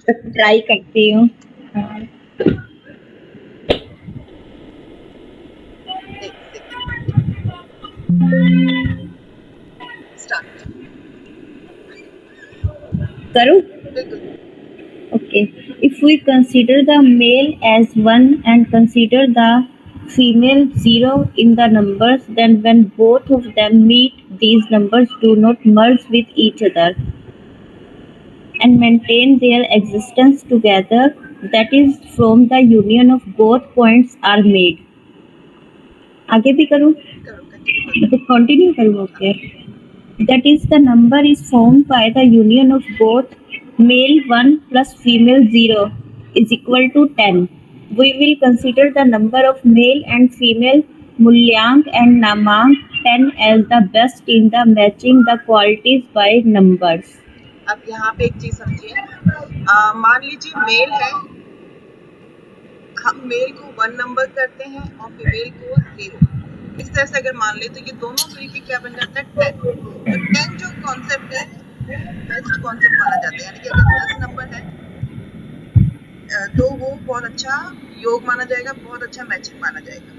Try करती हूँ। हाँ। एक सेकंड, स्टार्ट। करूँ? बिल्कुल। Okay. If we consider the male as 1 and consider the female 0 in the numbers, then when both of them meet, these numbers do not merge with each other and maintain their existence together. That is, from the union of both points are made. आगे भी करूँ? करो, continue करो। तो continue करूँ? Okay. That is, the number is formed by the union of both male 1 plus female 0 is equal to 10. We will consider the number of male and female Mulyank and Namank 10 as the best in the matching the qualities by numbers. अब यहाँ पे एक चीज समझिए, मान लीजिए mail है, हम मेल को 1 नंबर करते हैं और फीमेल को 0। इस तरह से अगर मान ले तो ये दोनों मिलके क्या बन जाता है 10। तो 10 जो कॉन्सेप्ट है बेस्ट कॉन्सेप्ट माना जाता है, यानी कि अगर 10 नंबर है तो वो बहुत अच्छा योग माना जाएगा, बहुत अच्छा मैचिंग माना जाएगा।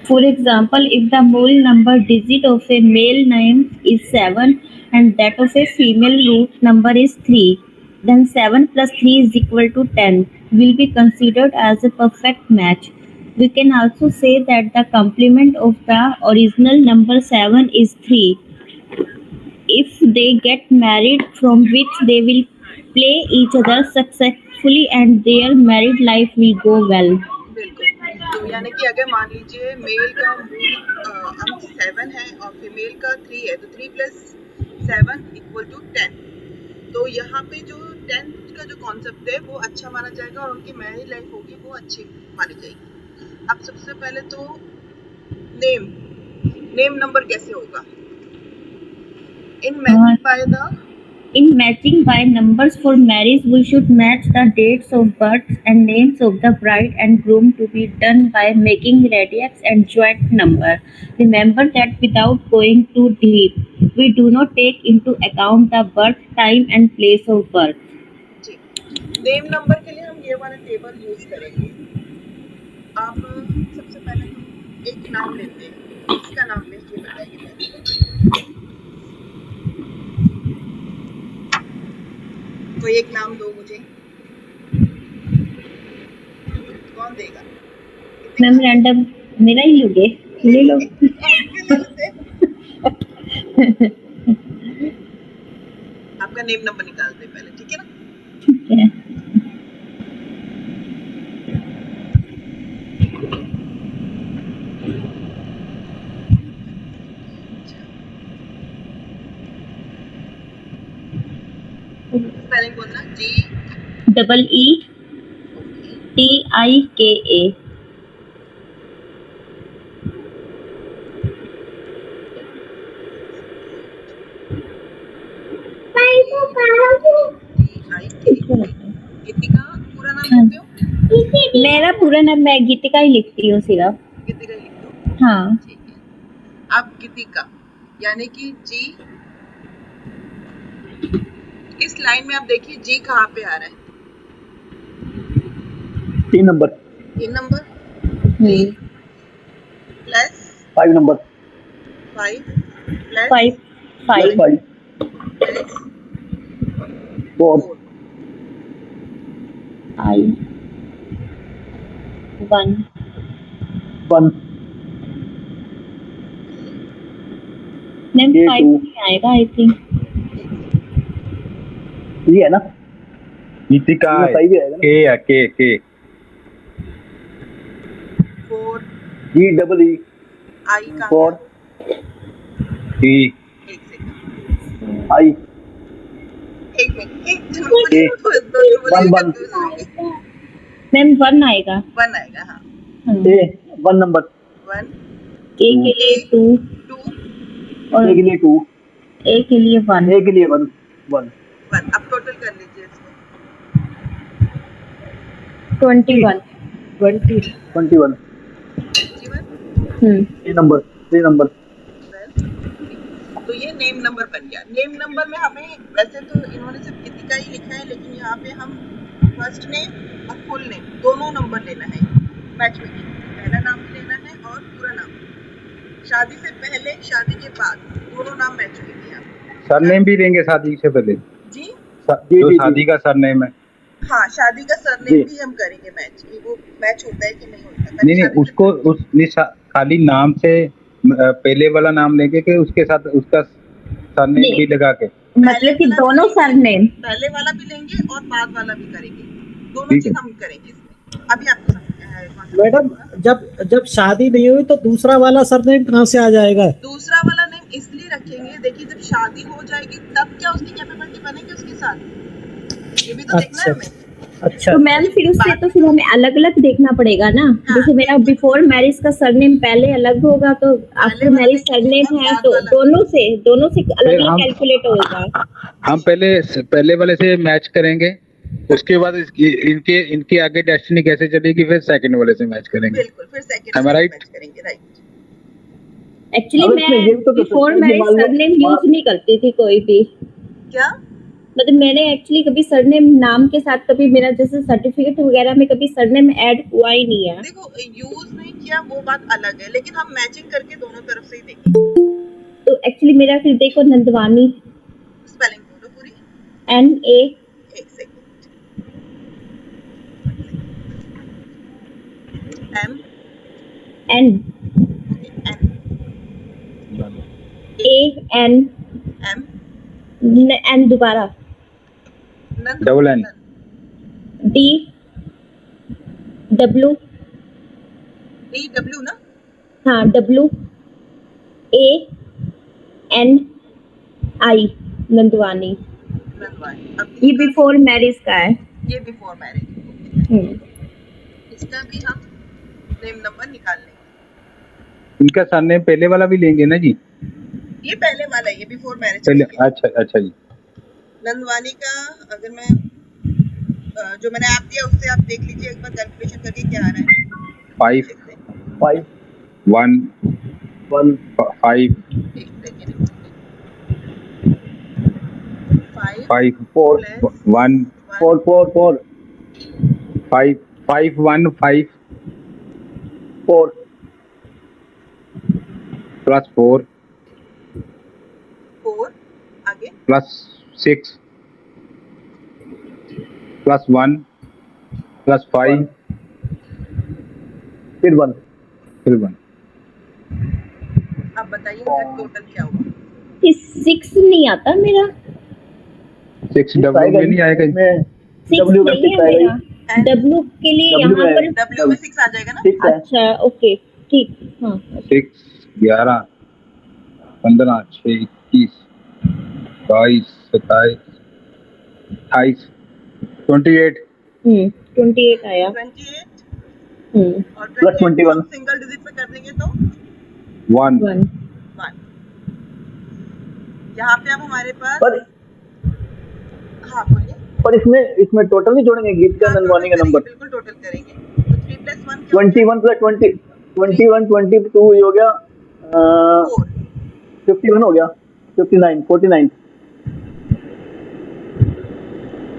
For example, if the whole number digit of a male name is 7 and that of a female root number is 3, then 7 plus 3 is equal to 10 will be considered as a perfect match. We can also say that the complement of the original number 7 is 3. If they get married, from which they will play each other successfully and their married life will go well. बिल्कुल। तो यानी कि अगर मान लीजिए mail का मूल अंक 7 है और फीमेल का 3 है, तो 3 प्लस 7 इक्वल टू 10। तो यहाँ पे जो 10 का जो कॉन्सेप्ट है वो अच्छा माना जाएगा और उनकी मैरिज लाइफ होगी वो अच्छी मानी जाएगी। अब सबसे पहले तो नेम नंबर कैसे होगा? In matching by numbers for marriage, we should match the dates of birth and names of the bride and groom to be done by making radius and joint number. Remember that without going too deep, we do not take into account the birth time and place of birth. जी, name number के लिए हम ये वाला table use करेंगे। अब सबसे पहले हम एक नाम लेते हैं, इसका नाम लेके बताइए पहले। कोई एक नाम दो मुझे, कौन देगा? मैम रैंडम मेरा ही लोगे, ले लो। आपका नेम नंबर निकालते हैं पहले, ठीक है ना? ठीक है। स्पेलिंग बोलना, G डबल E TIKA। गीतिका पूरा नाम लिखते हो? मेरा पूरा नाम मैं गीतिका ही लिखती हूँ सिर्फ। गीतिका लिखते हो? हाँ। ठीक है। अब गीतिका यानी कि जी, इस लाइन में आप देखिए जी कहाँ पे आ रहा है? 3 number. 3 number plus 5 number. 5 plus 5 plus 5 plus 4 I 1 ma'am 5 नहीं आएगा आई थिंक। ये है ना गीतिका सही भी आएगा के के 4 GEE आई का 4 टी एक सेकंड, I एक मिनट, एक ए, मैम 1 आएगा। 1 आएगा। हाँ, A 1 नंबर। 1 A के लिए 2 और A के लिए 2 A के लिए 1 A के लिए 1 अब टोटल कर लीजिए इसको। 21 21 जीवन 3 नंबर। तो ये नेम नंबर बन गया। नेम नंबर में हमें वैसे तो इन्होंने सिर्फ गीतिका ही लिखा है, लेकिन यहाँ पे हम फर्स्ट नेम और फुल नेम दोनों नंबर लेना है मैच में। पहला नाम भी लेना है और पूरा नाम, शादी से पहले शादी के बाद दोनों नाम मैच होंगे। आप सरनेम भी लेंगे शादी से पहले, जी जो शादी का सरनेम है। हाँ, शादी का सरनेम भी हम करेंगे मैच, कि वो मैच होता है कि नहीं होता। नहीं उसको खाली नाम से पहले वाला नाम लेंगे कि उसके साथ उसका सरनेम भी लगा के? मतलब कि दोनों सरनेम, पहले वाला भी लेंगे और बाद वाला भी करेंगे, दोनों चीज हम करेंगे इसमें। अभी आपको मैडम जब शादी नहीं हुई तो दूसरा वाला सरनेम कहाँ से आ जाएगा? दूसरा वाला नेम इसलिए रखेंगे, देखिए जब शादी हो जाएगी तब क्या उसकी कैपेबिलिटी बनेगी उसके साथ, ये भी तो देखना है हमें। अच्छा, तो मैम फिर उससे तो फिर हमें अलग अलग देखना पड़ेगा ना। जैसे मेरा बिफोर मैरिज का सरनेम पहले अलग होगा, तो आफ्टर मैरिज सरनेम है तो दोनों से अलग अलग कैलकुलेट होगा। हम पहले वाले से मैच करेंगे, उसके बाद इनके आगे डेस्टिनी कैसे चलेगी, फिर सेकंड वाले से मैच करेंगे। बिल्कुल, फिर सेकंड से मैच करेंगे। राइट। एक्चुअली मैं बिफोर मैरिज सरनेम यूज नहीं करती थी कोई भी। क्या मतलब मैंने एक्चुअली कभी सरनेम नाम के साथ कभी मेरा जैसे सर्टिफिकेट वगैरह में कभी सरनेम ऐड हुआ ही नहीं है। देखो, यूज नहीं किया वो बात अलग है, लेकिन हम मैचिंग करके दोनों तरफ से ही देखेंगे। तो एक्चुअली मेरा फिर देखो नंदवानी, स्पेलिंग बोलो पूरी। NA, एक second, M N A N M N दोबारा double N D W, D W ना? हाँ W A N I, Nandwani. अब ये बिफोर मैरिज का है। ये बिफोर मैरिज। इसका भी हम नेम नंबर निकाल लेंगे। इनका सरनेम पहले वाला भी लेंगे ना जी? ये पहले वाला है, ये बिफोर मैरिज पहले। अच्छा जी। नंदवानी का अगर मैं जो मैंने ऐप दिया उससे आप देख लीजिए एक बार कैलकुलेशन करके क्या आ रहा है। 5 1 1 5 एक सेकंड, 5 4 1 4 4 4 5 5 1 5 4 प्लस 4 आगे प्लस 6 प्लस 1 प्लस 5 फिर 1। फिर 1। अब बताइए इनका टोटल क्या होगा। 6 नहीं आता मेरा, 6 डब्ल्यू में नहीं आएगा। 6 W में नहीं 6 है आएगा। मेरा। W के लिए W यहाँ पर W में 6 आ जाएगा ना? 6 है। अच्छा ओके ठीक, हाँ 6 11 15 6 21 22 27 28 28 28 आया। 28 और प्लस 21 सिंगल डिजिट पे कर देंगे तो 1 1 1। यहाँ पे अब हमारे पास पर हाँ बोलिए। पर इसमें टोटल नहीं जोड़ेंगे गीत का नंदवानी का नंबर? बिल्कुल टोटल करेंगे। तो 3 + 1 क्या 21 प्लस 20 21 22 हो गया, 51 हो गया, 59 49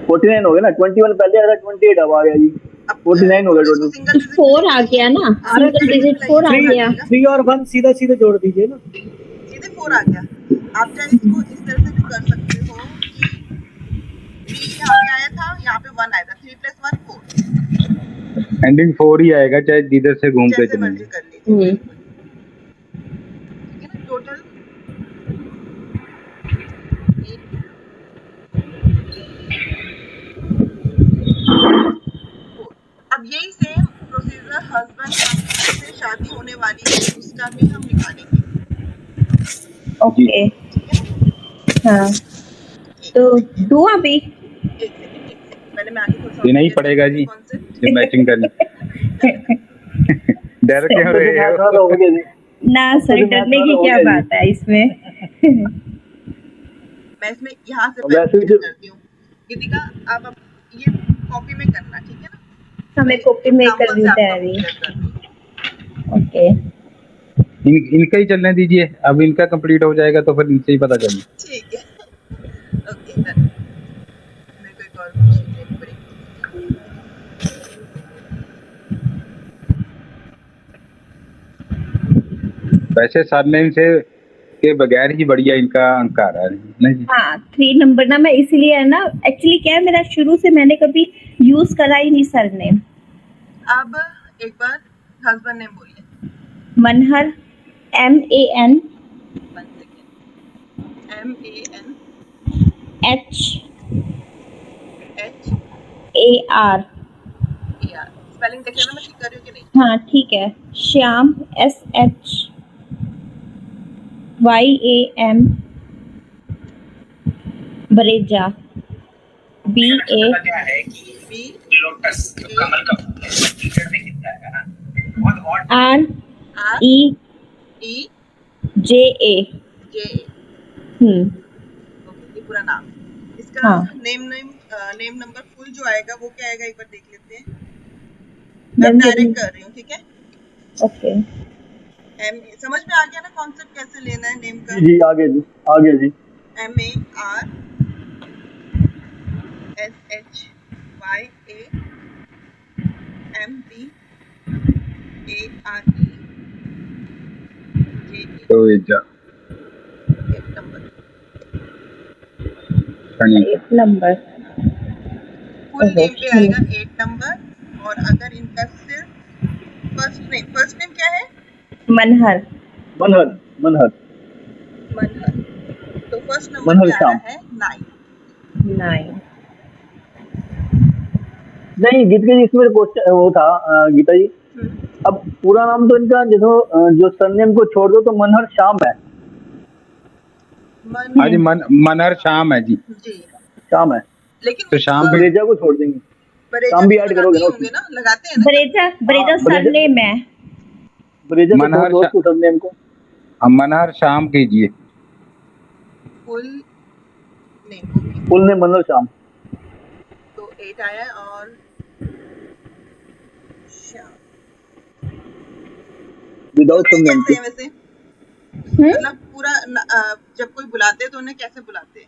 49 हो गया ना। 21 पहले आया था, 28 अब आ गया जी, 49 हो गया टोटल। 4 आ गया ना, सिंगल डिजिट 4 आ गया। 3 और 1 सीधा जोड़ दीजिए ना, सीधे 4 आ गया। आप चाहे इसको इस तरह से भी कर सकते हो कि 3 यहाँ पे आया था, यहाँ पे 1 आया था, 3 + 1 4, एंडिंग 4 ही आएगा चाहे जिधर से घूम के जैसे मर्जी चलेंगे। कर लीजिए। ठीक है ना? टोटल अब यही सेम प्रोसीजर हस्बैंड से शादी होने वाली है उसका भी हम निकालेंगे। ओके हाँ, तो दो अभी एक सेकंड मैंने मैं आगे थोड़ा सा देना ही पड़ेगा जी, ये मैचिंग करनी। डर क्यों रहे हो? हो गया जी। ना सर, डरने की क्या बात है इसमें। मैं इसमें यहाँ से वैसे भी करती हूँ। गीतिका आप ये कॉपी में करना, ठीक है ना? हमें कॉपी में कर देता है अभी। ओके इनका ही चलने दीजिए, अब इनका कंप्लीट हो जाएगा तो फिर इनसे ही पता चलेगा। ठीक है, ओके डन। मेरे को एक और शीट लेनी पड़ेगी। वैसे सरनेम से के बगैर ही बढ़िया इनका अंक आ रहा है ना जी। हाँ 3 नंबर ना, मैं इसीलिए है ना, एक्चुअली क्या है, मेरा शुरू से मैंने कभी यूज करा ही नहीं सरनेम। अब एक बार हस्बैंड नेम बोलिए। Manhar, MAN one second, MAN HAR, HAR। Spelling देख लेना मैं ठीक कर रही हूँ कि नहीं। हाँ ठीक है। Shyam, SHYAM, Bareja, BA, B lotus जो कमल का फूल है टीचर में कितना है ना बहुत हॉट REJA। आर ई जे ओके, ये पूरा नाम। इसका हाँ। नेम नंबर फुल जो आएगा वो क्या आएगा, एक बार देख लेते हैं। मैम मैं डायरेक्ट कर रही हूँ, ठीक है। ओके। समझ में आ गया ना कॉन्सेप्ट कैसे लेना है नेम का। जी आगे जी, आगे जी। MARSHYAME तो ये जा एक number Shani 1 number. Full name पे आएगा 8 नंबर। और अगर इनका सिर्फ फर्स्ट नेम क्या है, मनहर। मनहर, मनहर, मनहर, तो फर्स्ट नंबर मनहर पे आ रहा श्याम। है 9। 9। नहीं गीता जी, इसमें क्वेश्चन वो था गीता जी, अब पूरा नाम तो इनका जो सरनेम को छोड़ दो तो मनहर श्याम है। हाँ जी, मनहर श्याम है जी, जी, श्याम है, लेकिन तो श्याम भी बरेजा को छोड़ देंगे। बरेजा शाम भी को ऐड लगाते करोगे ही ना होंगे ना, लगाते हैं ना। बरेजा हाँ, सरनेम है। बरेजा को मनहर छोड़ दो उसको सरनेम को। मनहर श्याम कीजिए। Full name okay, full name Manhar Shyam. तो 8 आया। और श्याम विदाउट सरनेम कैसे के। है वैसे, मतलब पूरा जब कोई बुलाते हैं तो उन्हें कैसे बुलाते हैं।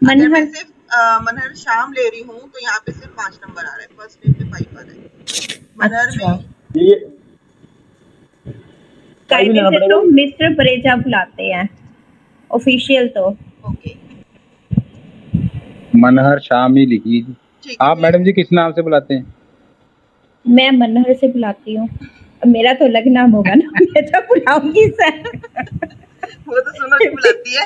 अगर मैं मनहर। सिर्फ मनहर शाम ले रही हूँ तो यहाँ पे सिर्फ 5 नंबर आ रहा है, फर्स्ट नेम पे 5 आ रहा है। मनहर अच्छा। में ये कायदे लेना से पड़ेगा। तो मिस्टर बरेजा बुलाते हैं ऑफिशियल तो। ओके मनहर श्याम ही लिखिए जी। ठीक है। आप मैडम जी किस नाम से बुलाते हैं? मैं मनहर से बुलाती हूँ। मेरा तो अलग नाम होगा ना, मैं तो बुलाऊंगी सर। वो तो सोनल भी बुलाती है।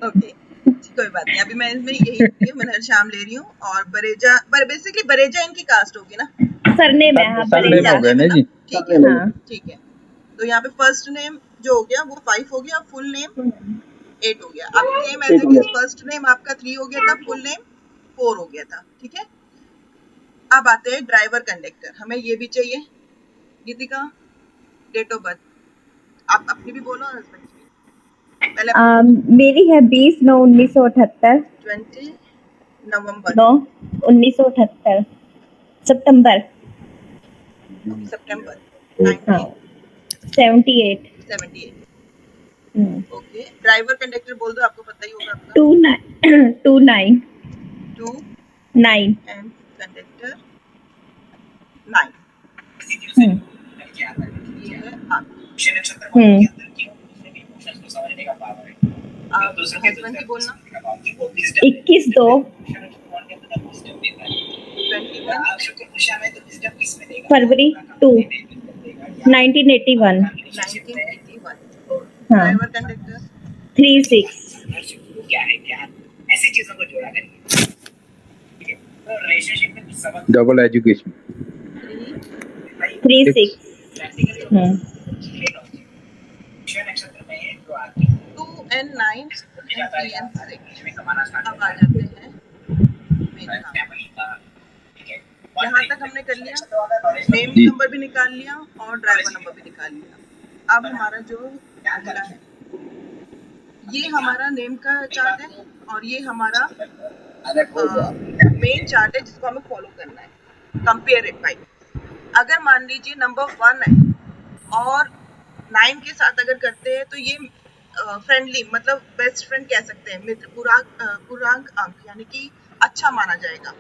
ओके कोई बात नहीं, अभी मैं इसमें यही मनहर शाम ले रही हूँ। और बरेजा बेसिकली बरेजा इनकी कास्ट होगी ना। सरनेम है। हाँ सरनेम बरेजा। हो गया ना जी। ठीक है हाँ। ठीक है। तो यहाँ पे फर्स्ट नेम जो हो गया वो 5 हो गया, फुल नेम 8 हो गया। अब same as it is first name आपका 3 हो गया था, फुल नेम 4 हो गया था, ठीक है। अब आते हैं ड्राइवर कंडक्टर, हमें ये भी चाहिए। गीतिका डेट ऑफ बर्थ आप अपनी भी बोलो, हस्बैंड की पहले। मेरी है 20/9/1978। 20 नवंबर 9/1978 सितंबर। सितंबर हाँ 1978। 78। ओके ड्राइवर कंडक्टर बोल दो, आपको पता ही होगा आपका। 29 2 9। And conductor 9। ये है आपकी। आप हस्बैंड की बोलना। 21/2 फरवरी 2 1981। 1981। हाँ ड्राइवर कंडक्टर 36 ऐसी चीजों को जोड़ा करिए, ठीक है। तो रिलेशनशिप में कुछ सबक डबल एजुकेशन 36। नक्षत्र में है जो आती है 2 and 9 and 3 and 6। में कमाना स्टार्ट अब आ जाते हैं मेरे नाम। फैमिली का, ठीक है। यहाँ तक हमने कर लिया, नेम जी। नंबर भी निकाल लिया और ड्राइवर नंबर भी निकाल लिया। अब हमारा जो अगला है, ये हमारा नेम का चार्ट है और ये हमारा मेन चार्ट है जिसको हमें फॉलो करना है। कंपेयर इट बाय, अगर मान लीजिए नंबर 1 है और 9 के साथ अगर करते हैं तो ये फ्रेंडली मतलब बेस्ट फ्रेंड कह सकते हैं, मित्र पूर्णांक अंक यानी कि अच्छा माना जाएगा।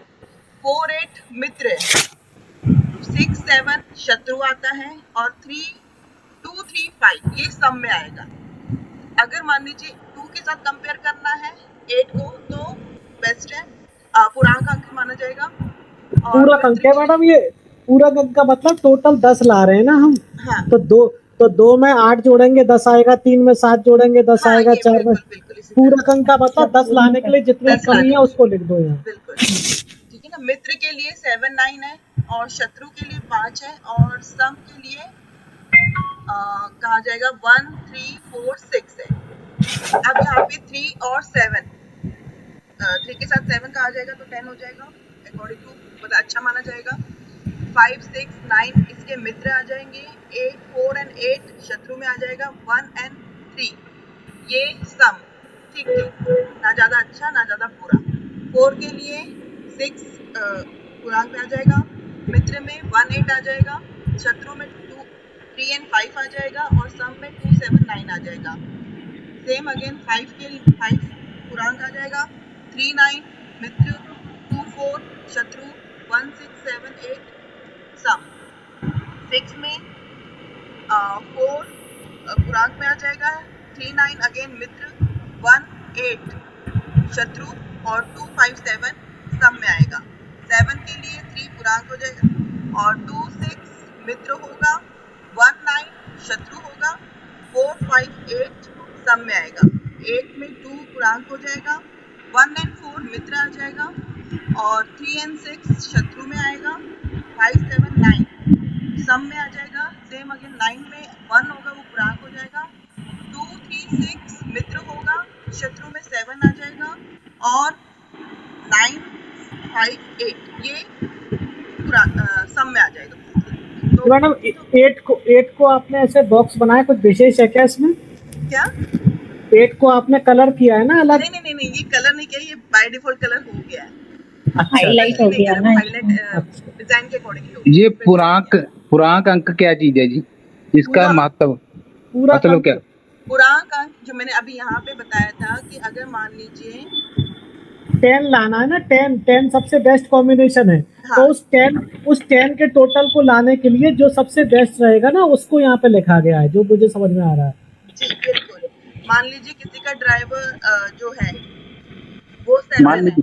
4 8 मित्र है, 6 7 शत्रु आता है और 3 2 3 5 ये सम में आएगा। अगर मान लीजिए 2 के साथ कंपेयर करना है 8 को तो बेस्ट है, पूर्णांक अंक माना जाएगा। और पूरा अंक है मैडम, ये पूरा अंक का मतलब टोटल 10 ला रहे हैं ना हम। हाँ तो दो में 8 जोड़ेंगे 10 आएगा, 3 में 7 जोड़ेंगे 10 हाँ, आएगा, ये 4 में बिल्कुल इसी पूरा अंक का मतलब 10 लाने के लिए जितनी 10 कमी है उसको लिख दो यहाँ। बिल्कुल ठीक है ना। मित्र के लिए 7 9 है और शत्रु के लिए 5 है और सम के लिए कहा जाएगा 1 3 4 6 है। अब यहाँ पे 3 और 7 3 के साथ 7 कहा जाएगा तो 10 हो जाएगा अकॉर्डिंग टू, मतलब अच्छा माना जाएगा। 5 6 9 इसके मित्र आ जाएंगे, 8 4 एंड 8 शत्रु में आ जाएगा, 1 एंड 3 ये सम, ठीक ठीक, ना ज्यादा अच्छा ना ज्यादा बुरा। 4 के लिए 6 पूर्णांक में आ जाएगा, मित्र में 1 8 आ जाएगा, शत्रु में 2 3 एंड 5 आ जाएगा और सम में 2 7 9 आ जाएगा। सेम अगेन 5 के लिए 5 पूर्णांक आ जाएगा, 3 9 मित्र, 2 4 शत्रु, 1 6 7 8 सम। 6 में 4 पूर्णांक में आ जाएगा, 3 9 अगेन मित्र, 1 8 शत्रु और 2 5 7 सम में आएगा। 7 के लिए 3 पूर्णांक हो जाएगा और 2 6 मित्र होगा, 1 9 शत्रु होगा, 4 5 8 सम में आएगा। 8 में 2 पूर्णांक हो जाएगा, 1 एंड 4 मित्र आ जाएगा और 3 एंड 6 शत्रु में आएगा, 5 7 9 सम में आ जाएगा। सेम अगेन 9 में 1 होगा वो पूर्णांक हो जाएगा, 2 3 6 मित्र होगा, शत्रु में 7 आ जाएगा और 9 5 8 ये सम में आ जाएगा। तो मैडम 8 को आपने ऐसे बॉक्स बनाया, कुछ विशेष है क्या इसमें? क्या 8 को आपने कलर किया है ना अलग? नहीं ये कलर नहीं किया, ये बाय डिफॉल्ट कलर हो गया है, हाईलाइट हो गया ना। हाईलाइट डिजाइन के अकॉर्डिंग। ये पूर्णांक अंक क्या चीज है जी, इसका महत्व पूरा मतलब क्या? पूर्णांक अंक जो मैंने अभी यहाँ पे बताया था कि अगर मान लीजिए 10 लाना है ना, 10 सबसे बेस्ट कॉम्बिनेशन है। हाँ। तो उस 10 के टोटल को लाने के लिए जो सबसे बेस्ट रहेगा ना उसको यहाँ पे लिखा गया है, जो मुझे समझ में आ रहा है। जी बिल्कुल। मान लीजिए किसी का ड्राइवर जो है वो 7 है,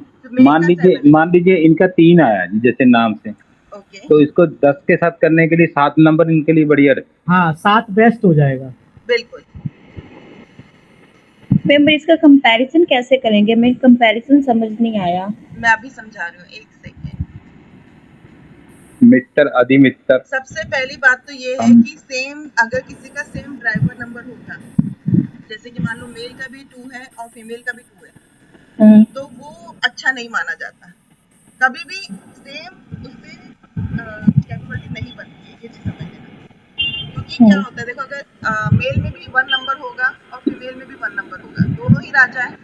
मान लीजिए इनका 3 आया जी जैसे नाम से, ओके तो इसको 10 के साथ करने के लिए 7 नंबर इनके लिए बढ़िया रहे। हाँ 7 बेस्ट हो जाएगा। बिल्कुल। मेंबर इसका कंपैरिजन कैसे करेंगे? मैं कंपैरिजन समझ नहीं आया। मैं अभी समझा रही हूँ, एक सेकेंड। मित्र अधिमित्र। सबसे पहली बात तो ये है कि सेम अगर किसी का सेम ड्राइवर नंबर होता, जैसे कि मान लो मेल का भी 2 है और फीमेल का भी 2 है, तो वो अच्छा नहीं माना जाता। कभी भी सेम उससे कैपेबिलिटी नहीं बनती है, ये चीज समझ लेना। क्योंकि क्या होता है देखो, अगर मेल में भी 1 नंबर होगा और फीमेल में भी 1 नंबर होगा, दोनों ही राजा है,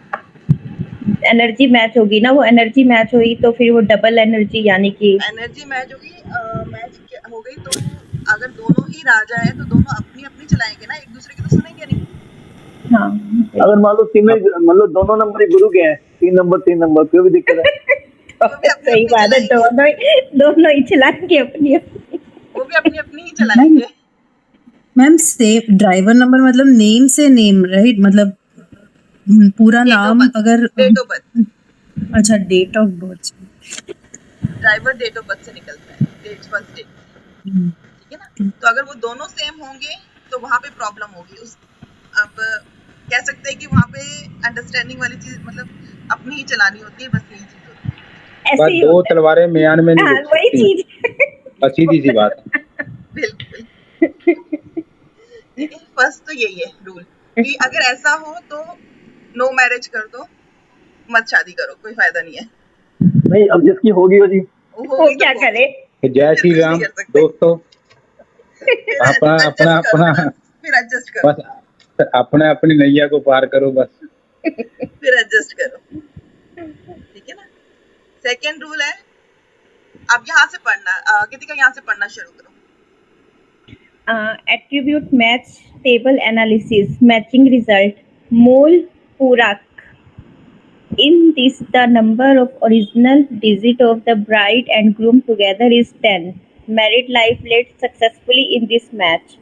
एनर्जी मैच होगी ना, वो एनर्जी मैच हुई तो फिर वो डबल एनर्जी यानी कि एनर्जी मैच होगी, मैच हो गई तो अगर दोनों ही राजा है तो दोनों अपनी अपनी चलाएंगे ना, एक दूसरे की तो सुनेंगे नहीं। हाँ अगर मान लो फीमेल मतलब दोनों नंबर ही गुरु के हैं, 3 नंबर कोई भी दिक्कत है? सही बात है, दोनों ही चलाएंगे अपनी अपनी, वो भी अपनी अपनी ही चलाएंगे। मैम सेम ड्राइवर नंबर मतलब नेम से नेम राइट, मतलब पूरा नाम अगर डेट ऑफ बर्थ, अच्छा date of birth, driver date of birth से निकलता है, डेट फर्स्ट डेट, ठीक है ना। तो अगर वो दोनों सेम होंगे तो वहाँ पे प्रॉब्लम होगी। उस अब कह सकते हैं कि वहाँ पे अंडरस्टैंडिंग वाली चीज मतलब अपनी ही चलानी होती है, बस यही चीज होती है। ऐसे ही दो होता है। तलवारें म्यान में नहीं हाँ, रुक वही सकती। चीज। सीधी सी बात। बिल्कुल ठीक है। फर्स्ट तो यही है रूल कि अगर ऐसा हो तो नो मैरिज कर दो, मत शादी करो, कोई फायदा नहीं है। नहीं, अब जिसकी होगी वो जी वो क्या करे? जय श्री राम दोस्तों, अपना फिर एडजस्ट करो, बस अपने अपनी नैया को पार करो बस। फिर एडजस्ट करो, ठीक है ना। सेकेंड रूल है, अब यहाँ से पढ़ना, कृतिका यहाँ से पढ़ना शुरू करो। Attribute match table analysis, matching result, mole purak. In this, the number of original digit of the bride and groom together is 10. Married life led successfully in this match.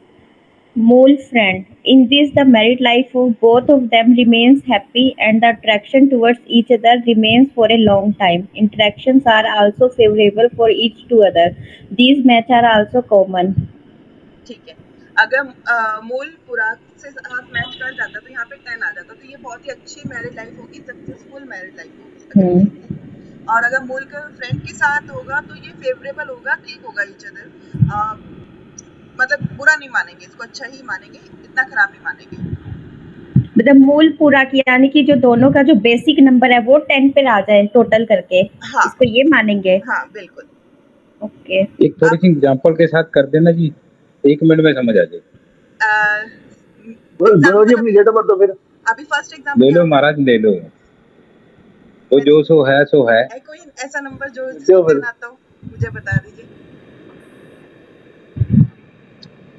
Mole friend. In this, the married life of both of them remains happy and the attraction towards each other remains for a long time. Interactions are also favorable for each to other. These matches are also common. ठीक है, अगर मूल पुराक से साथ match कर जाता तो यहाँ पे 10 आ जाता, तो ये बहुत ही अच्छी मैरिड लाइफ होगी, सक्सेसफुल मैरिड लाइफ होगी अगर कहेंगे। और अगर मूल का फ्रेंड के साथ होगा तो ये फेवरेबल होगा, ठीक होगा ईच अदर, मतलब बुरा नहीं मानेंगे इसको, अच्छा ही मानेंगे, इतना खराब नहीं मानेंगे। मतलब मूल पूरा की यानी कि जो दोनों का जो बेसिक नंबर है वो 10 पे आ जाए टोटल करके, हाँ इसको ये मानेंगे। हाँ बिल्कुल। ओके, एक थोड़ी सी एग्जांपल के साथ कर देना जी, 1 मिनट में समझ आ जाए। गुरु जी अपनी डेट ऑफ बर्थ तो फिर अभी फर्स्ट एग्जाम्पल ले लो महाराज, ले लो, तो जो सो है सो है। कोई ऐसा नंबर जो जो फिर आता हो मुझे बता दीजिए।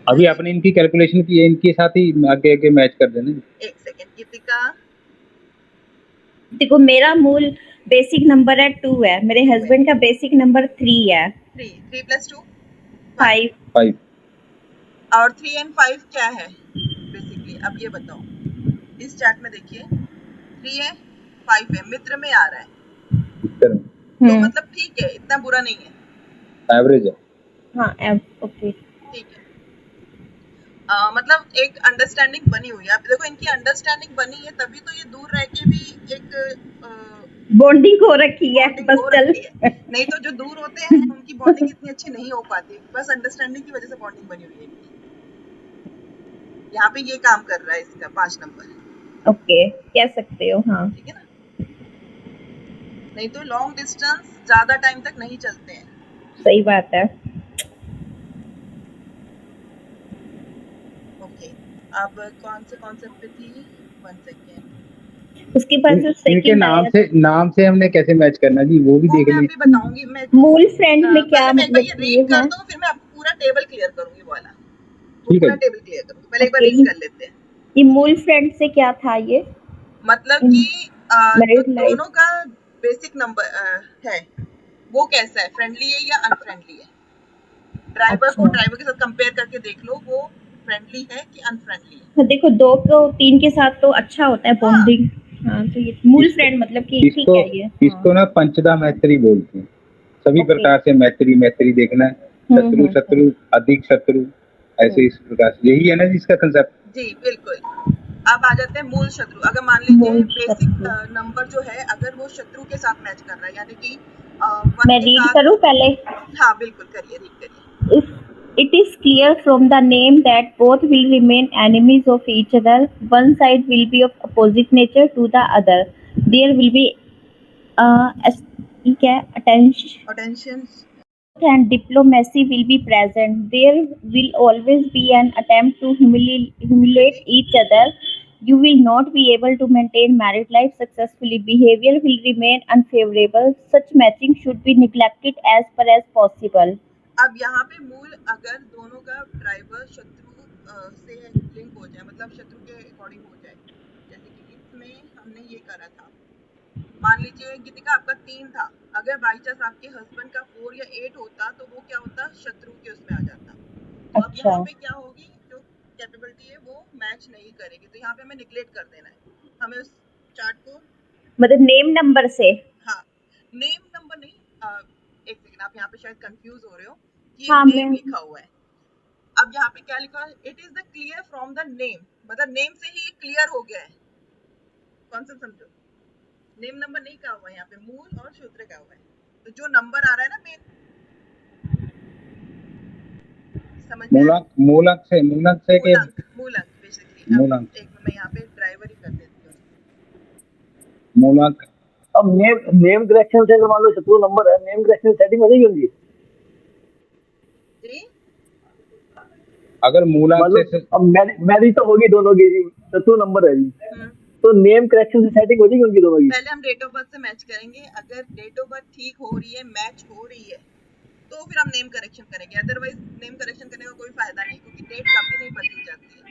अभी आपने इनकी कैलकुलेशन की है, इनके साथ ही आगे आगे मैच कर देना। एक सेकंड कृतिका, देखो मेरा मूल बेसिक नंबर है 2 है, मेरे हस्बैंड का बेसिक नंबर 3 है। 3 + 2 5 5 और 3 और 5 क्या है बेसिकली, अब ये बताओ। इस चार्ट में देखिए 3 है 5 है, मित्र में आ रहा है, तो मतलब ठीक है, इतना बुरा नहीं है, एवरेज है। हाँ ओके ठीक है। मतलब एक अंडरस्टैंडिंग बनी हुई है। अब देखो इनकी अंडरस्टैंडिंग बनी है तभी तो ये दूर रह के भी एक बॉन्डिंग हो रखी है, बस चल। नहीं तो जो दूर होते हैं उनकी बॉन्डिंग इतनी अच्छी नहीं हो पाती, बस अंडरस्टैंडिंग की वजह से बॉन्डिंग बनी हुई है इनकी। यहाँ पे ये काम कर रहा है इसका 5 नंबर। ओके, कह सकते हो, हाँ ठीक है ना, नहीं तो लॉन्ग डिस्टेंस ज्यादा टाइम तक नहीं चलते हैं। सही बात है। ओके, अब कौन से कॉन्सेप्ट पे थी, 1 सेकेंड। उसके बाद जो इनके सेकंड नाम से हमने कैसे मैच करना जी, वो भी देख मैं लें। अभी बताऊंगी। मैं मूल फ्रेंड में क्या पहले मैं मतलब ये ये रीड कर है? दूं, फिर मैं आपको पूरा टेबल क्लियर करूंगी वो वाला, ठीक है पूरा टेबल क्लियर करूंगी, पहले एक बार Okay. रीड कर लेते हैं। ये मूल फ्रेंड से क्या था ये? मतलब कि जो Married life. दोनों का बेसिक नंबर है वो कैसा है, फ्रेंडली है या अनफ्रेंडली है। ड्राइवर को ड्राइवर के साथ कंपेयर करके देख लो वो फ्रेंडली है कि अनफ्रेंडली है। हाँ, देखो 2 को 3 के साथ तो अच्छा होता है बॉन्डिंग। हाँ, तो ये मूल फ्रेंड मतलब कि ठीक है ये। इसको ना पंचदा मैत्री बोलते हैं। सभी Okay. प्रकार से मैत्री देखना है, शत्रु शत्रु अधिक शत्रु, ऐसे इस प्रकार से, यही है ना जिसका कंसेप्ट। जी बिल्कुल। अब आ जाते हैं मूल शत्रु। अगर मान लीजिए मूल बेसिक शत्रु। नंबर जो है अगर वो शत्रु के साथ मैच कर रहा है, यानी कि मैं रीड करूँ पहले? हाँ बिल्कुल करिए, रीड करिए। It is clear from the name that both will remain enemies of each other. One side will be of opposite nature to the other. There will be attention and diplomacy will be present. There will always be an attempt to humiliate each other. You will not be able to maintain married life successfully. Behavior will remain unfavorable. Such matching should be neglected as far as possible. अब यहाँ पे मूल अगर दोनों का driver शत्रु से link हो जाए, मतलब शत्रु के अकॉर्डिंग हो जाए, जैसे कि इसमें हमने ये करा था, मान लीजिए गीतिका आपका 3 था, अगर बाई चांस आपके हस्बैंड का 4 या 8 होता तो वो क्या होता, शत्रु के उसमें आ जाता। तो अब यहाँ पे क्या होगी, जो कैपेबिलिटी है वो मैच नहीं करेगी, तो यहाँ पे हमें निगलेक्ट कर देना है, हमें उस चार्ट को मतलब नेम नंबर से। हाँ, नेम नंबर नहीं, एक सेकंड, आप यहाँ पे शायद कंफ्यूज हो रहे हो कि हाँ, नेम लिखा हुआ है। अब यहाँ पे क्या लिखा है, it is the clear from the name, मतलब नेम से ही क्लियर हो गया है। कॉन्सेप्ट समझो, नेम नंबर नहीं कहा हुआ है यहाँ पे, मूल और शूद्र का हुआ है, तो जो नंबर आ रहा है ना मेन, समझ में मूलक से के मूलक बेसिकली। मूलक। एक मैं यहाँ पे ड्राइवर ही कर देती हूँ। मूलक। अब नेम करेक्शन से अगर मान लो शत्रु नंबर है, नेम करेक्शन सेटिंग हो जाएगी उनकी जी, अगर मूलक से अब मैरिज तो होगी दोनों की जी, शत्रु नंबर है जी, तो नेम करेक्शन से सेटिंग हो जाएगी उनकी दोनों की। पहले हम डेट ऑफ बर्थ से मैच करेंगे, अगर डेट ऑफ बर्थ ठीक हो रही है, मैच हो रही है, तो फिर हम नेम करेक्शन करेंगे, अदरवाइज नेम करेक्शन करने का कोई फायदा नहीं, क्योंकि डेट कभी नहीं बदली जाती है।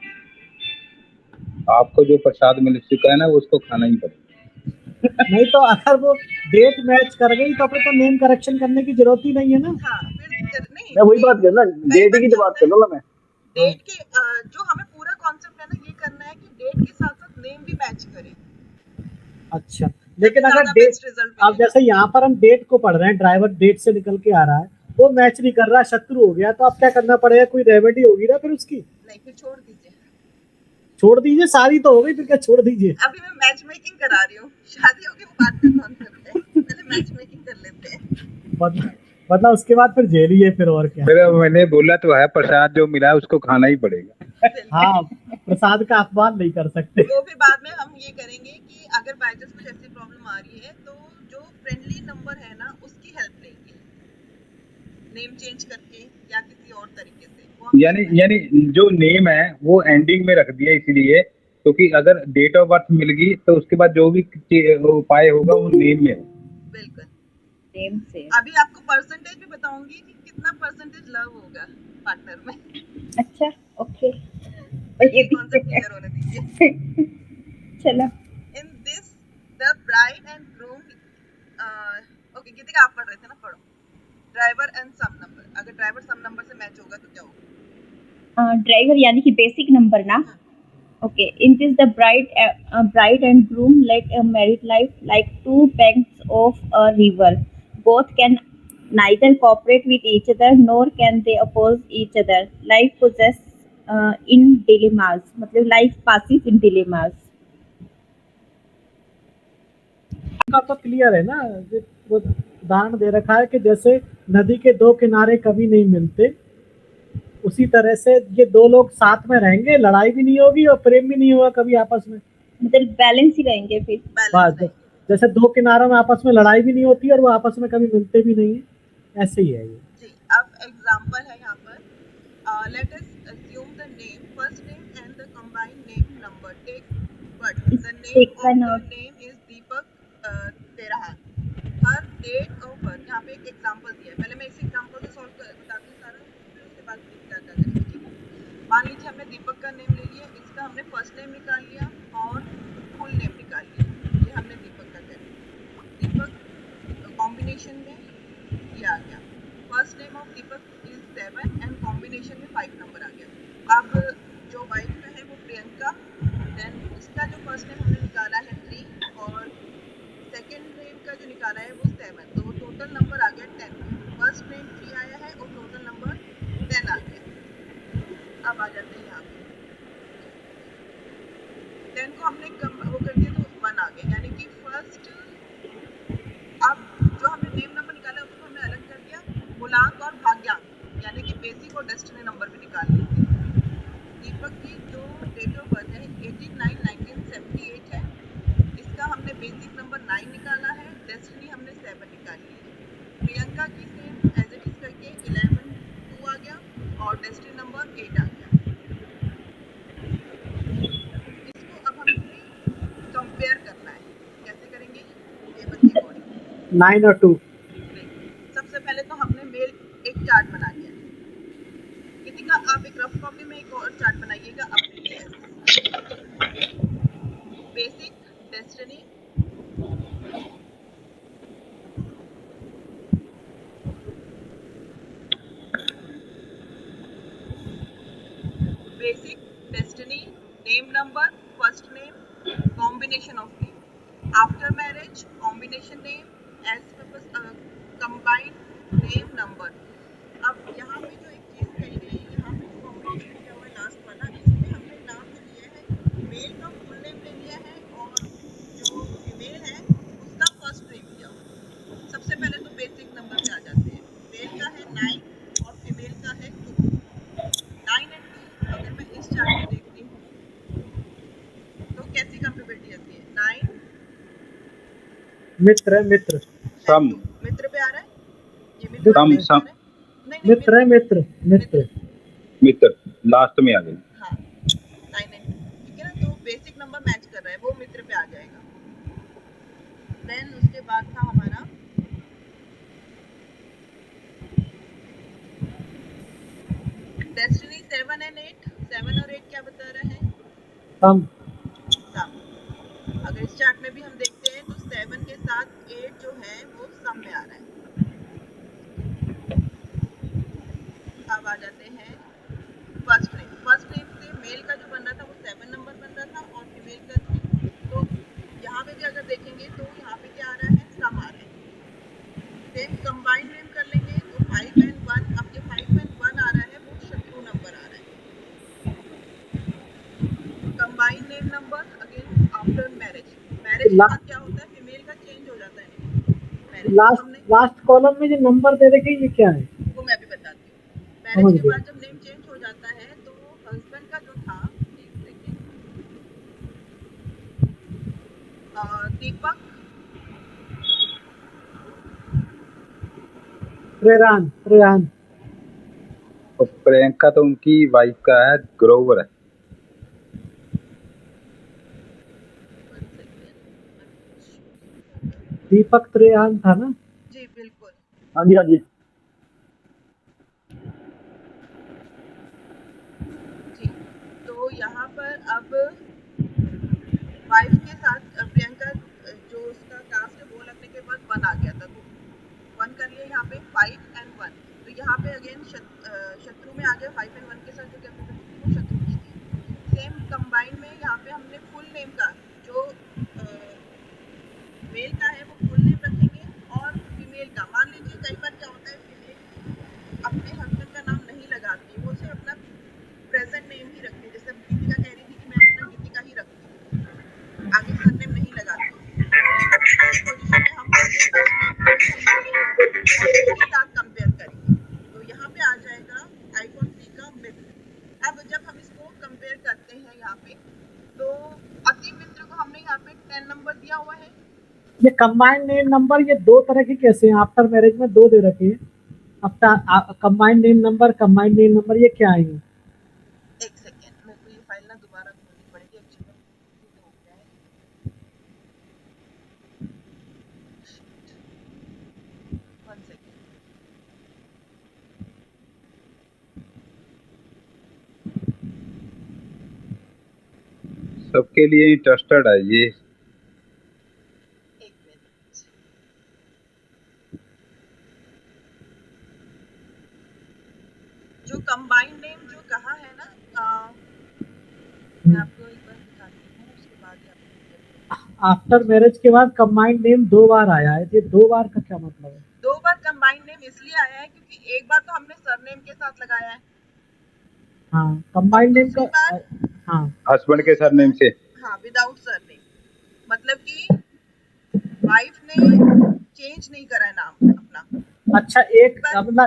आपको जो प्रसाद मिल चुका है ना वो उसको खाना ही पड़ेगा। नहीं तो अगर वो डेट मैच कर गई तो फिर तो नेम करेक्शन करने की जरूरत ही नहीं है ना। हाँ, फिर नहीं, मैं वही बात कर रहा, डेट की तो बात कर रहा हूँ मैं। डेट के जो हमें पूरा कॉन्सेप्ट है ना, ये करना है कि डेट के साथ साथ नेम भी मैच करे। अच्छा, लेकिन अगर ज्यादा डेट, best result अब मिलेगा। जैसे यहाँ पर हम डेट को पढ़ रहे हैं, ड्राइवर डेट से निकल के आ रहा है, वो मैच नहीं कर रहा, शत्रु हो गया, तो अब क्या करना पड़ेगा? कोई रेमेडी होगी ना फिर उसकी? नहीं, फिर छोड़ दीजिए, छोड़ दीजिए, सारी तो हो गई, फिर क्या छोड़ दीजिए? अभी मैं मैच मेकिंग करा रही हूँ, शादी होगी वो बात करना करते हैं, पहले मैच मेकिंग कर लेते हैं। मतलब उसके बाद फिर जेल ही है फिर, और क्या। फिर मैंने बोला तो है प्रसाद जो मिला है उसको खाना ही पड़ेगा। हाँ, प्रसाद का अपमान नहीं कर सकते। तो फिर बाद में हम ये करेंगे कि अगर बाय चांस कुछ ऐसी प्रॉब्लम आ रही है तो जो फ्रेंडली नंबर है ना उसकी हेल्प लेंगे, नेम चेंज करके या किसी और तरीके से। वो हम यानी जो नेम है वो एंडिंग में रख दिया इसलिए क्योंकि अगर डेट ऑफ बर्थ मिल गई तो उसके बाद जो भी उपाय होगा वो नेम में होगा। बिल्कुल। नेम से। अभी आपको परसेंटेज भी बताऊंगी कि कितना परसेंटेज लव होगा पार्टनर में। अच्छा, ओके। और ये भी कॉन्सेप्ट क्लियर होने दीजिए। चलो। In this the bride and groom, okay Geetika आप पढ़ रहे थे ना, पढ़ो। ड्राइवर एंड सम नंबर, अगर ड्राइवर सम नंबर से मैच होगा तो क्या होगा? ड्राइवर यानी कि बेसिक नंबर ना। Okay, in this the bride and groom led a married life like two banks of a river. Both can neither cooperate with each other nor can they oppose each other. Life possesses in dilemmas. मतलब life passes in dilemmas. का तो clear है ना, वो उदाहरण दे रखा है कि जैसे नदी के दो किनारे कभी नहीं मिलते, उसी तरह से ये दो लोग साथ में रहेंगे, लड़ाई भी नहीं होगी और प्रेम भी नहीं होगा कभी आपस में। मतलब बैलेंस ही रहेंगे फिर। बस जैसे दो किनारों में आपस में लड़ाई भी नहीं होती और वो आपस में कभी मिलते भी नहीं है, ऐसे ही है ये। जी, अब एग्जांपल है यहाँ पर, let us assume the name, first name and the combined name number, take but the name of the name is Deepak तेरहान, हर डेट ऑफ बर्थ। यहाँ पे एक एग्जांपल दिया है, पहले मैं इस एग्जांपल से सॉल्व बताती हूँ सारा, फिर उसके बाद क्या क्या करेंगे। ठीक है, मान लीजिए हमने दीपक का नेम ले लिया, इसका हमने फर्स्ट नेम निकाल लिया और फुल नेम निकाल लिया, ये हमने दीपक का कर लिया। दीपक कॉम्बिनेशन में ये आ गया, first name of Deepak is 7 and combination में 5 नंबर आ गया। अब जो वाइफ है वो प्रियंका, देन इसका जो फर्स्ट नेम हमने निकाला है 3 और सेकंड नेम का जो निकाला है वो 7, तो टोटल नंबर आ गया 10। फर्स्ट नेम 3 आया है और टोटल नंबर 10 आ गया। अब आ जाते हैं यहाँ पे, 10 को हमने वो कर दिया तो 1 आ गया, यानी कि फर्स्ट, अब जो हमने नेम नंबर निकाला है उसको हमने अलग कर दिया, मूलांक और भाग्यांक, यानी कि बेसिक और डेस्टिनी नंबर भी निकाल लिए। दीपक की जो डेट ऑफ बर्थ है 18/9/1978 है, इसका हमने बेसिक नंबर 9 निकाला है, डेस्टिनी हमने 7 निकाली है। प्रियंका की सेम एज इट इज करके 11/2 आ गया और डेस्टिनी नंबर 8 आ गया। इसको अब हमें कंपेयर करना है, कैसे करेंगे? टेबल के अकॉर्डिंग 9 और 2। सबसे पहले तो हमने मेल एक चार्ट बना लिया। गीतिका आप एक रफ कॉपी में एक और चार्ट बनाइएगा अपने लिए। Basic, destiny, basic, destiny, name number, first name, combination of name, after marriage, combination name, as combined name number. अब यहाँ पे जो एक चीज कही गई है, यहाँ पे कॉम्बिनेशन किया हुआ है लास्ट वाला, इसमें हमने नाम जो लिया है, मेल का फुल नेम ले लिया है और जो फीमेल है उसका फर्स्ट नेम लिया हुआ। सबसे पहले तो बेसिक नंबर पे आ जाते हैं, मेल का है 9 और फीमेल का है 2। 9 and 2 अगर मैं इस चार्ट में देखती हूँ तो कैसी कंपेबिलिटी आती है? 9 मित्र है, मित्र सम, मित्र पे आ रहा है, ये मित्र सम पे आ सम रहा है? नहीं, मित्र है, मित्र मित्र। मित्र लास्ट में आ गई। हाँ, 9 and 2, ठीक है ना। तो बेसिक नंबर मैच कर रहा है वो मित्र पे आ जाएगा। देन उसके बाद था हमारा डेस्टिनी 7 एंड 8। 7 और 8 क्या बता रहा है? सम। सम। अगर इस चार्ट में भी हम देखते हैं तो 7 के साथ 8 जो है वो सम में आ रहा है। अब आ जाते हैं फर्स्ट नेम। फर्स्ट नेम से मेल का जो बन रहा था वो 7 नंबर बन रहा था और फीमेल का 3। तो यहाँ पे भी अगर देखेंगे तो यहाँ पे क्या आ रहा है? सम आ रहा है। सेम कंबाइंड नेम कर लेंगे तो 5 एंड 1। अब ये 5 एंड 1 आ रहा है वो शत्रु नंबर आ रहा है। Combined name number again after marriage. Marriage के बाद क्या होता है? फीमेल का चेंज हो जाता है। मैरिज हमने लास्ट कॉलम में जो नंबर दे रखे ये क्या है? वो मैं भी बताती हूँ। मैरिज के बाद जब नेम चेंज हो जाता है तो हस्बैंड का जो था, एक सेकेंड, दीपक प्रेरान। प्रेरान। और प्रियंका तो उनकी वाइफ का है, ग्रोवर है। दीपक त्रेहान था ना? जी बिल्कुल। हाँ जी हाँ जी। जी तो यहाँ पर अब वाइफ के साथ प्रियंका जो उसका कास्ट है वो लगने के बाद 1 आ गया था तो 1 कर लिया यहाँ पे 5 एंड 1। तो यहाँ पे अगेन शत्रु में आ गया। 5 एंड 1 के साथ जो कैपिटल थी वो शत्रु की थी। सेम कंबाइन में यहाँ पे हमने फुल नेम का जो मेल का है वो फुल नेम रखेंगे और फीमेल का, मान लीजिए कई बार क्या होता है फीमेल अपने हस्बैंड का नाम नहीं लगाती, वो सिर्फ अपना प्रेजेंट नेम ही रखती है। जैसे गीतिका कह रही थी कि मैं अपना गीतिका ही रखती हूँ, आगे सरनेम नहीं लगाती। पोजीशन में हम उसके साथ कंपेयर करेंगे तो यहाँ पे आ जाएगा आइकॉन 3 का मित्र। अब जब हम इसको कंपेयर करते हैं यहाँ पे तो अति मित्र को हमने यहाँ पे 10 नंबर दिया हुआ है। ये कंबाइंड नेम नंबर ये दो तरह के कैसे हैं? आफ्टर मैरिज में 2 दे रखे हैं। आफ्टर कंबाइंड नेम नंबर ये क्या है? एक सेकेंड, मेरे को ये फाइल ना दोबारा खोलनी पड़ेगी एक्चुअली हो गया है। One second. सबके लिए इंटरेस्टेड है ये। एक मिनट। जो कंबाइंड नेम जो कहा है ना, मैं आपको एक बार दिखाती हूँ उसके बाद ही आपको। आफ्टर मैरिज के बाद कंबाइंड नेम 2 बार आया है। ये 2 बार का क्या मतलब है? 2 बार कंबाइंड नेम इसलिए आया है क्योंकि एक बार तो हमने सरनेम के साथ लगाया है। हाँ कंबाइंड नेम का। हाँ हस्बैंड के सरनेम से। हाँ विदाउट सरनेम मतलब कि वाइफ ने चेंज नहीं करा है नाम अपना। अच्छा, एक अपना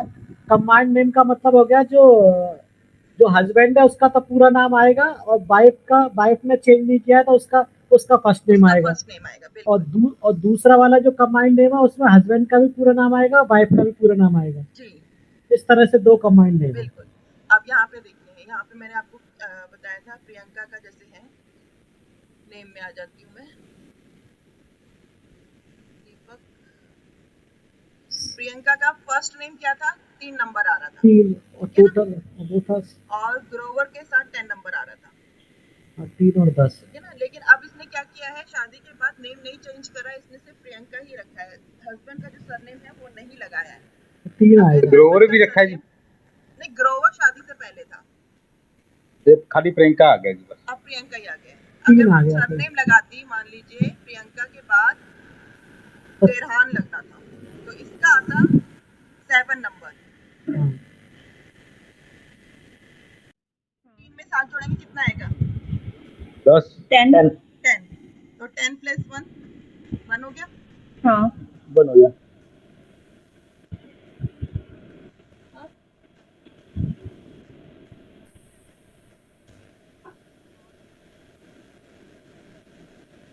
कंबाइंड नेम का मतलब हो गया जो हस्बैंड है उसका तो पूरा नाम आएगा और वाइफ ने चेंज नहीं किया है तो उसका फर्स्ट नेम आएगा। फर्स्ट नेम आएगा बिल्कुल। और दूसरा वाला जो कंबाइंड नेम है उसमें हस्बैंड का भी पूरा नाम आएगा और वाइफ का भी पूरा नाम आएगा। जी इस तरह से 2 कंबाइंड नेम। बिल्कुल। अब यहाँ पे देखिए, यहाँ पे मैंने आपको बताया था प्रियंका का जैसे है, नेम में आ जाती हूँ मैं। दीपक। प्रियंका का फर्स्ट नेम क्या था? 3 नंबर आ रहा था। 3 और टोटल वो था। और ग्रोवर के साथ 10 नंबर आ रहा था। 3 और 10 ठीक है ना। लेकिन अब इसने क्या किया है, शादी के बाद नेम नहीं चेंज करा है, इसने सिर्फ प्रियंका ही रखा है। हस्बैंड का जो सरनेम है वो नहीं लगाया है। 3 आएगा। ग्रोवर भी रखा है जी? नहीं, ग्रोवर शादी से पहले था। ये खाली प्रियंका आ गया जी बस। अब प्रियंका ही आ गया। 3 आ अगर गया। सरनेम लगाती, मान लीजिए प्रियंका के बाद तेरहान लगता था तो इसका आता 7 नंबर। 3 में 7 जोड़ेंगे कितना आएगा? 10। 10। 10। तो 10 + 1 1 हो गया। हाँ 1 हो गया।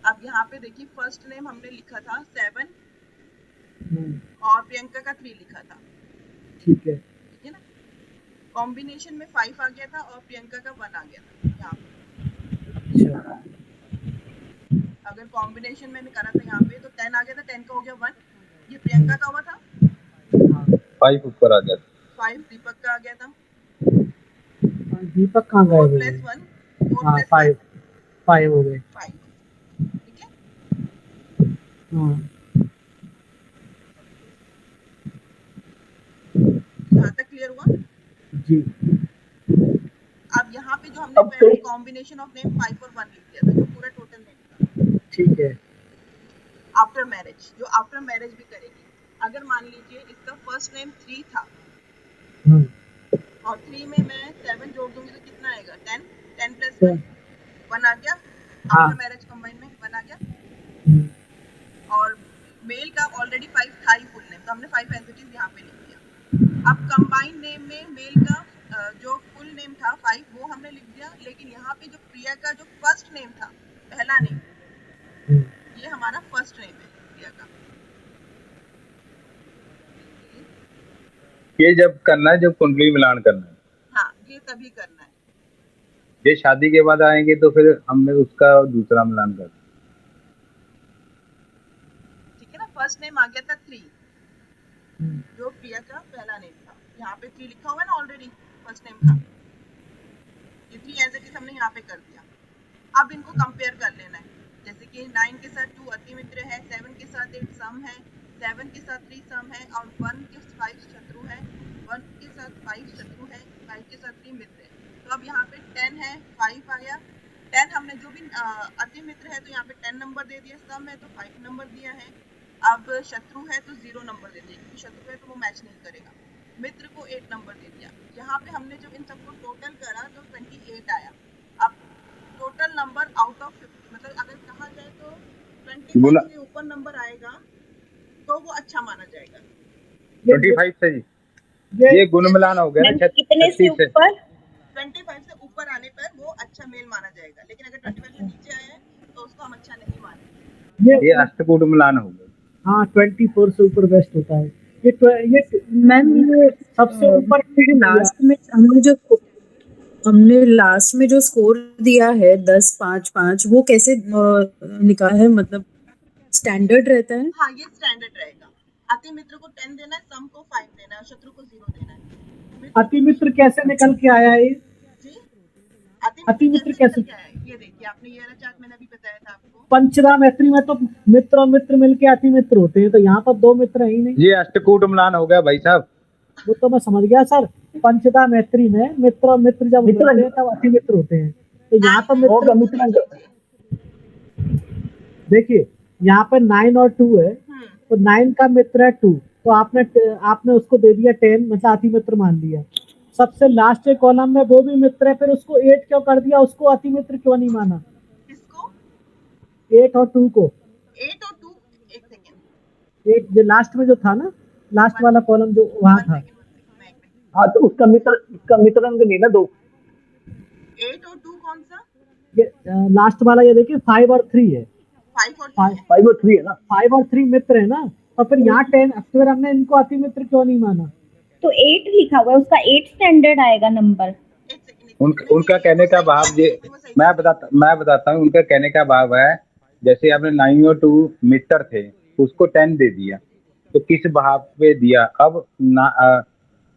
अब यहाँ पे देखिए फर्स्ट नेम हमने लिखा था 7 और प्रियंका का 3 लिखा था। ठीक है। ठीक है ना। कॉम्बिनेशन में 5 आ गया था और प्रियंका का 1 आ गया था यहाँ पे। कॉम्बिनेशन मैंने करा था यहाँ पे, तो 10 आ गया था, 10 का हो गया 1, ये प्रियंका का हुआ था, 5 ऊपर आ गया। 5 दीपक का आ गया था, दीपक कहाँ 4 गए प्लस हुए? 1, 4 हाँ प्लस 5 5 हो गए। 5, ठीक है। हाँ यहाँ तक क्लियर हुआ। जी। अब यहाँ पे जो हमने अब पहले कॉम्बिनेशन ऑफ नेम 5 और 1 लिख दिया था, जो पूरा टोटल नेम था ठीक है। आफ्टर मैरिज, जो आफ्टर मैरिज भी करेगी। अगर मान लीजिए इसका फर्स्ट नेम 3 था और 3 में मैं 7 जोड़ दूंगी तो कितना आएगा? 10, 10 प्लस 1 आ गया, आफ्टर मैरिज कंबाइन में 1 आ गया। और मेल का ऑलरेडी 5 था ही फुल नेम, तो हमने 5 एंटिटीज यहाँ पे लिख दिया। अब कंबाइन नेम में मेल का जो फुल नेम था 5 वो हमने लिख दिया, लेकिन यहाँ पे जो प्रिया का जो फर्स्ट नेम था, पहला नेम, ये हमारा फर्स्ट नेम है प्रिया का। ये जब करना है, जब कुंडली मिलान करना है, हाँ ये तभी करना है, ये शादी के बाद आएंगे तो फिर हमने उसका दूसरा मिलान करना है। ठीक है ना। फर्स्ट नेम आ गया था 3, जो प्रिया का पहला नेम था, यहाँ पे 3 लिखा हुआ है ना ऑलरेडी फर्स्ट नेम का, ये 3 एज इट इज हमने यहाँ पे कर दिया। अब इनको कंपेयर कर लेना है, जैसे कि 9 के साथ 2 अति मित्र है, 7 के साथ 8 सम है, 7 के साथ 3 सम है, और 1 के साथ 5 शत्रु है, 1 के साथ 5 शत्रु है, 5 के साथ 3 मित्र है। तो अब यहाँ पे 10 है, 5 आया, 10 हमने जो भी अति मित्र है तो यहाँ पे 10 नंबर दे दिया, सम है तो 5 नंबर दिया है। अब शत्रु है तो 0 नंबर दे दिया, क्योंकि शत्रु है तो वो मैच नहीं करेगा। मित्र को 8 नंबर दे दिया। यहाँ पे हमने जब इन सबको टोटल करा तो 28 आया। अब टोटल नंबर आउट ऑफ 50, मतलब अगर कहा जाए तो 25 से ऊपर नंबर आएगा तो वो अच्छा माना जाएगा। 25 से जी, ये गुण मिलान हो गया ना। कितने से ऊपर? 25 से ऊपर आने पर वो अच्छा मेल माना जाएगा, लेकिन अगर 25 से नीचे आया है तो उसको हम अच्छा नहीं मानेंगे। ये अष्टकूट मिलान हो गया। हाँ 24 से ऊपर बेस्ट होता है। ये मैम ये सबसे ऊपर लास्ट में हमने लास्ट में जो स्कोर दिया है 10 5 5 वो कैसे निकाला है, मतलब स्टैंडर्ड रहता है? हाँ ये स्टैंडर्ड रहेगा। अति मित्र को 10 देना है, सम को 5 देना है, शत्रु को 0 देना है। अति मित्र कैसे निकल के आया है? जी अति मित्र कैसे? क्या है ये देखिए, आपने ये वाला चार्ट मैंने अभी बताया था आपको। पंचदा मैत्री में तो मित्र और मित्र मिलके अति मित्र होते हैं, तो यहाँ पर 2 मित्र है ही नहीं। ये अष्टकूट मिलान हो गया भाई साहब। वो तो मैं समझ गया सर, पंचदा मैत्री में मित्र और मित्र जब मिलते हैं तब अति मित्र होते हैं, तो यहाँ पर मित्र देखिए यहाँ पर 9 और 2 है, तो 9 का मित्र है 2, तो आपने उसको दे दिया 10, मतलब अति मित्र मान लिया। सबसे लास्ट के कॉलम में वो भी मित्र है, फिर उसको 8 क्यों कर दिया? उसको अति मित्र क्यों नहीं माना? किसको? 8 और 2 को। 8 और 2, एक सेकेंड, 8 जो लास्ट में जो था ना, लास्ट वाला कॉलम जो वहाँ था। हाँ तो उसका मित्र अंक नहीं ना 2। 8 और 2 कौन सा? ये लास्ट वाला ये देखिए 5 और 3 है। 5 और 5 और 3 है ना, 5 और 3 मित्र है ना, और फिर यहाँ 10, फिर हमने इनको अति मित्र क्यों नहीं माना? तो 8 लिखा हुआ है, उसका 8 स्टैंडर्ड आएगा नंबर। एक सेकेंड, उनका कहने का भाव ये मैं बताता हूँ। उनका कहने का भाव है, जैसे आपने 9 और 2 मित्र थे, उसको 10 दे दिया, तो किस भाव पे दिया? अब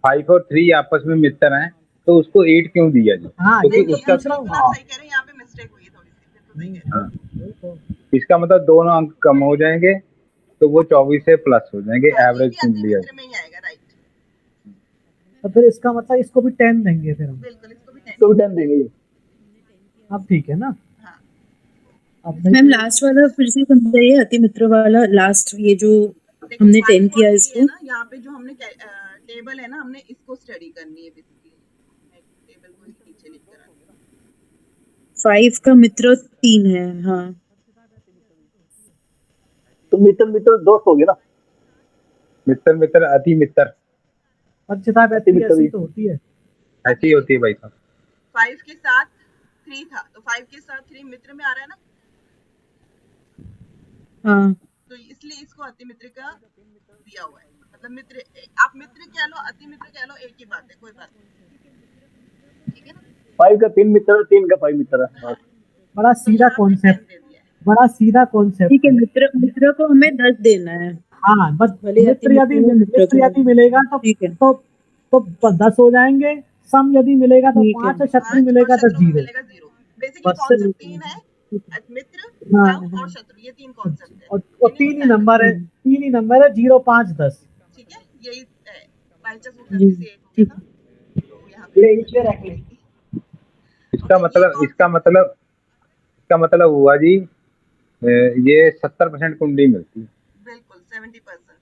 5 और 3 आपस में मित्र हैं, तो उसको 8 क्यों दिया जी? हाँ, क्योंकि उसका सही कह रहे हैं, यहाँ पे मिस्टेक हुई है थोड़ी सी, बिल्कुल सही कह रहे हैं। इसका मतलब दोनों अंक कम हो जाएंगे, तो वो 24 से प्लस हो जाएंगे, एवरेज अति कुंडली है। मित्र में ही आएगा, राइट। तो फिर इसका मतलब इसको भी 10 देंगे फिर हम। बिल्कुल, इसको भी 10 तो 10 देंगे ये। अब ठीक है ना? हाँ। अब मैम लास्ट वाला फिर से समझाइए, अति मित्र वाला लास्ट, ये जो हमने 10 किया इसको। ना यहाँ पे जो हमने टेबल है ना, हमने इसको स्टडी करनी है बेसिकली। मैं टेबल को नीचे लिख कर आती हूँ। 5 का मित्र 3 है। हाँ तो मित्र दोस्त हो गए ना। मित्र अति मित्र पंचदा मैत्री ऐसी तो होती है। ऐसी होती है भाई साहब। 5 के साथ 3 था, तो 5 के साथ 3 मित्र में आ रहा है ना, हाँ तो इसलिए इसको अति मित्र का दिया हुआ है। मतलब मित्र, आप मित्र कह लो, अति मित्र कह लो, एक ही बात है, कोई बात नहीं, ठीक है ना। 5 का 3 मित्र, 3 का 5 मित्र है। बड़ा सीधा कॉन्सेप्ट, बड़ा सीधा कॉन्सेप्ट ठीक है, मित्र मित्र को हमें 10 देना है। हाँ, बस भले मित्र अति यदि मित्र मित्र मित्र को यदि मिलेगा तो ठीक है। तो 10 हो जाएंगे। सम यदि मिलेगा तो ठीक है। 5 और शत्रु 5 मिलेगा और तो शत्रु में 0। मिलेगा 0। बेसिकली बस कॉन्सेप्ट 3 है, मित्र, हाँ, सम हाँ। और शत्रु, ये 3 कॉन्सेप्ट है। और इन्हीं को तीन ही ध्यान नंबर है, 0, 5, 10। ठीक है, यही बाई चांस वो जी, गलती से एक हो ठीक गया था, तो यहाँ पे इसका ओके, ये मतलब इसका कॉन्सेप्ट मतलब इसका मतलब हुआ जी, ये 70% कुंडली मिलती है। बिल्कुल 70%।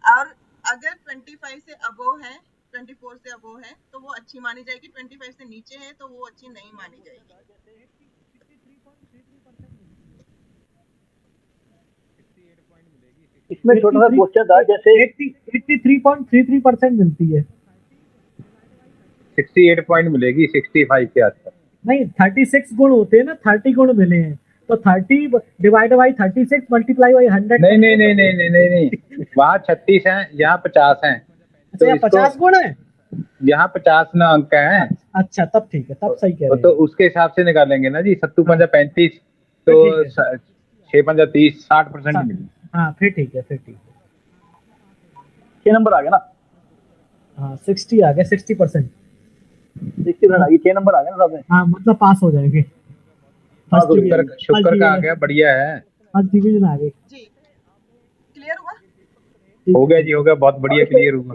और अगर 25 से अबोव है, 24 से अबोव है तो वो अच्छी मानी जाएगी, 25 से नीचे है तो वो अच्छी नहीं मानी जाएगी। इसमें छोटा सा क्वेश्चन था, जैसे 83.33% मिलती है। 68 पॉइंट मिलेगी 65 के आसपास। नहीं, 36 गुण होते हैं ना, 30 गुण मिले हैं तो 30 डिवाइड बाई 36 मल्टीप्लाई बाई 100। नहीं नहीं नहीं नहीं नहीं नहीं नहीं, वहाँ 36 हैं, यहाँ 50 हैं, अच्छा, तो यहाँ इसको 50 गुण है। यहाँ 50 ना अंक हैं, अच्छा, तब ठीक है, तब सही कह रहे तो हैं। उसके हिसाब से निकालेंगे ना जी। 7 पंजा 35, फिर तो ठीक है। 6 पंजा 30, 60% मिली। हाँ, फिर ठीक है, फिर ठीक है। 6 नंबर आ गया ना, हाँ, 60 आ गया, 60%। 60 आ गई, 6 नंबर आ गया ना साहब में। हाँ, मतलब पास हो जाएंगे। पास हो डिवीजन, शुक्र का आ गया, बढ़िया है। फर्स्ट डिवीजन आ गई। जी, क्लियर हुआ? हो गया जी, हो गया, बहुत बढ़िया, क्लियर हुआ।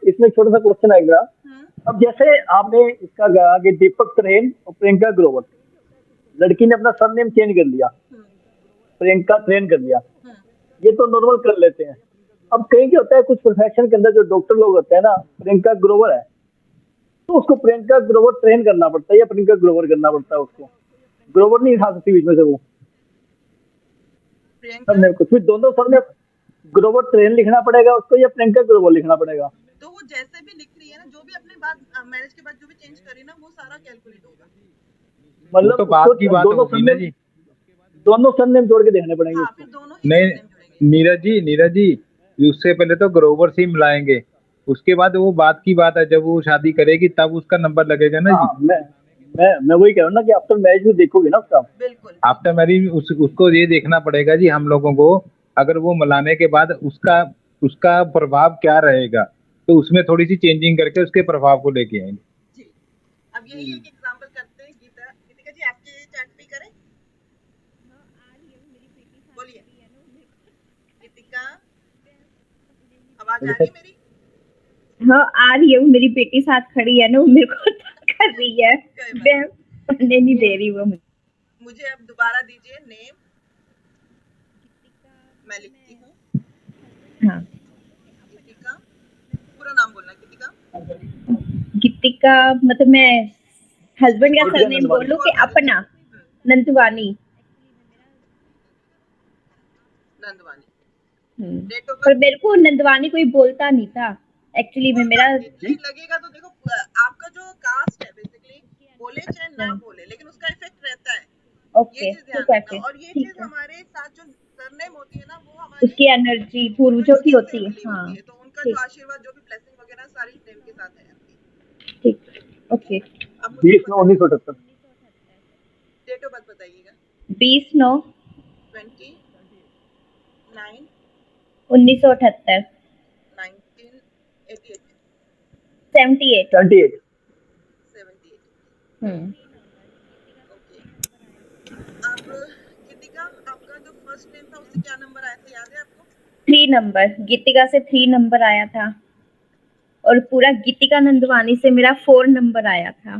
इसमें छोटा सा क्वेश्चन आएगा। अब जैसे आपने इसका कहा कि दीपक त्रेन और प्रियंका ग्रोवर, लड़की ने अपना सरनेम चेंज कर लिया, प्रियंका ट्रेन कर लिया, ये तो नॉर्मल कर लेते हैं। अब कहीं क्या होता है, कुछ प्रोफेशन के अंदर जो डॉक्टर लोग होते हैं ना, प्रियंका ग्रोवर है तो उसको प्रियंका ग्रोवर ट्रेन करना पड़ता है या प्रियंका ग्रोवर करना पड़ता है, उसको ग्रोवर नहीं उठा सकती बीच में से वो प्रियंका, सरनेम कुछ भी, दोनों सरनेम ग्रोवर ट्रेन लिखना पड़ेगा उसको या प्रियंका ग्रोवर लिखना पड़ेगा? तो वो जैसे भी लिख रही है ना, जो भी अपने बाद मैरिज के बाद जो भी चेंज करी ना, वो सारा कैलकुलेट होगा। मतलब तो बात की बात दोनों होगी ना जी। दोनों सरनेम जोड़ के देखने पड़ेंगे हाँ, उसको। फिर दोनों ही नहीं सरनेम जुड़ेंगे। नीरज जी, उससे पहले तो ग्रोवर से ही मिलाएंगे, उसके बाद वो बात की बात है, जब वो शादी करेगी तब उसका नंबर लगेगा ना जी। हाँ, मैं वही कह रहा हूँ ना कि आफ्टर मैरिज भी देखोगे ना उसका। बिल्कुल। आफ्टर मैरिज उसको ये देखना पड़ेगा जी, हम लोगों को, अगर वो मिलाने के बाद उसका उसका प्रभाव क्या रहेगा, तो उसमें थोड़ी सी चेंजिंग करके उसके प्रभाव को लेके आएंगे। जी, अब यही एक एग्जांपल करते हैं। गीतिका जी, आपके चैट पे करें? बोलिए गीतिका, आवाज आ रही है मेरी? हाँ, आ रही है। वो मेरी बेटी साथ खड़ी है ना, वो मेरे को तंग कर रही है, मैं पढ़ने नहीं दे रही वो मुझे। मुझे अब दोबारा दीजिए नेम, मैं लिखती हूँ। हाँ, गीतिका, पूरा नाम बोलना। गीतिका, मतलब मैं हस्बैंड का सरनेम बोलूं कि अपना? नंदवानी। डेट ऑफ पर मेरे को नंदवानी कोई बोलता नहीं था एक्चुअली में। मेरा लगेगा तो देखो, आपका जो कास्ट है बेसिकली, बोले चाहे ना बोले, लेकिन उसका इफेक्ट रहता है। ओके, ये चीज ध्यान ठीक है, रखना। और ये ठीक चीज है। हमारे साथ जो सरनेम होती है ना, वो हमारे उसकी एनर्जी पूर्वजों की होती है। हाँ, होती है, तो उनका ठीक। जो आशीर्वाद, जो भी ब्लेसिंग वगैरह सारी नेम के साथ है आपकी। ठीक, ओके। अब 20/9/1978। डेट ऑफ बर्थ बताइएगा। 20/9/1978। 1988। 78। 78। ओके। अब गीतिका, आपका जो फर्स्ट नेम था उससे क्या नंबर आया था, याद है आपको? 3 नंबर। गीतिका से 3 नंबर आया था, और पूरा गीतिका नंदवानी से मेरा 4 नंबर आया था।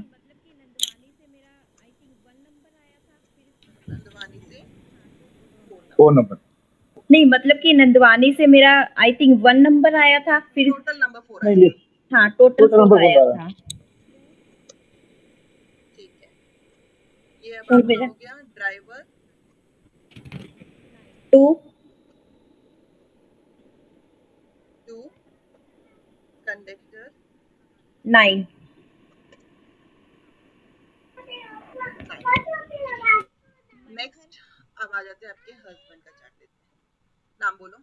नंदवानी से 4 नंबर नहीं, मतलब कि नंदवानी से मेरा आई थिंक 1 नंबर आया था, फिर टोटल नंबर 4 नहीं, आया। हाँ, टोटल 4 आया था। ठीक है, ये अब और आपका मेरा हो गया ड्राइवर 2 कंडक्टर 9। नेक्स्ट अब आ जाते हैं आपके हस्बैंड का चार्ट लेते हैं। नाम बोलो।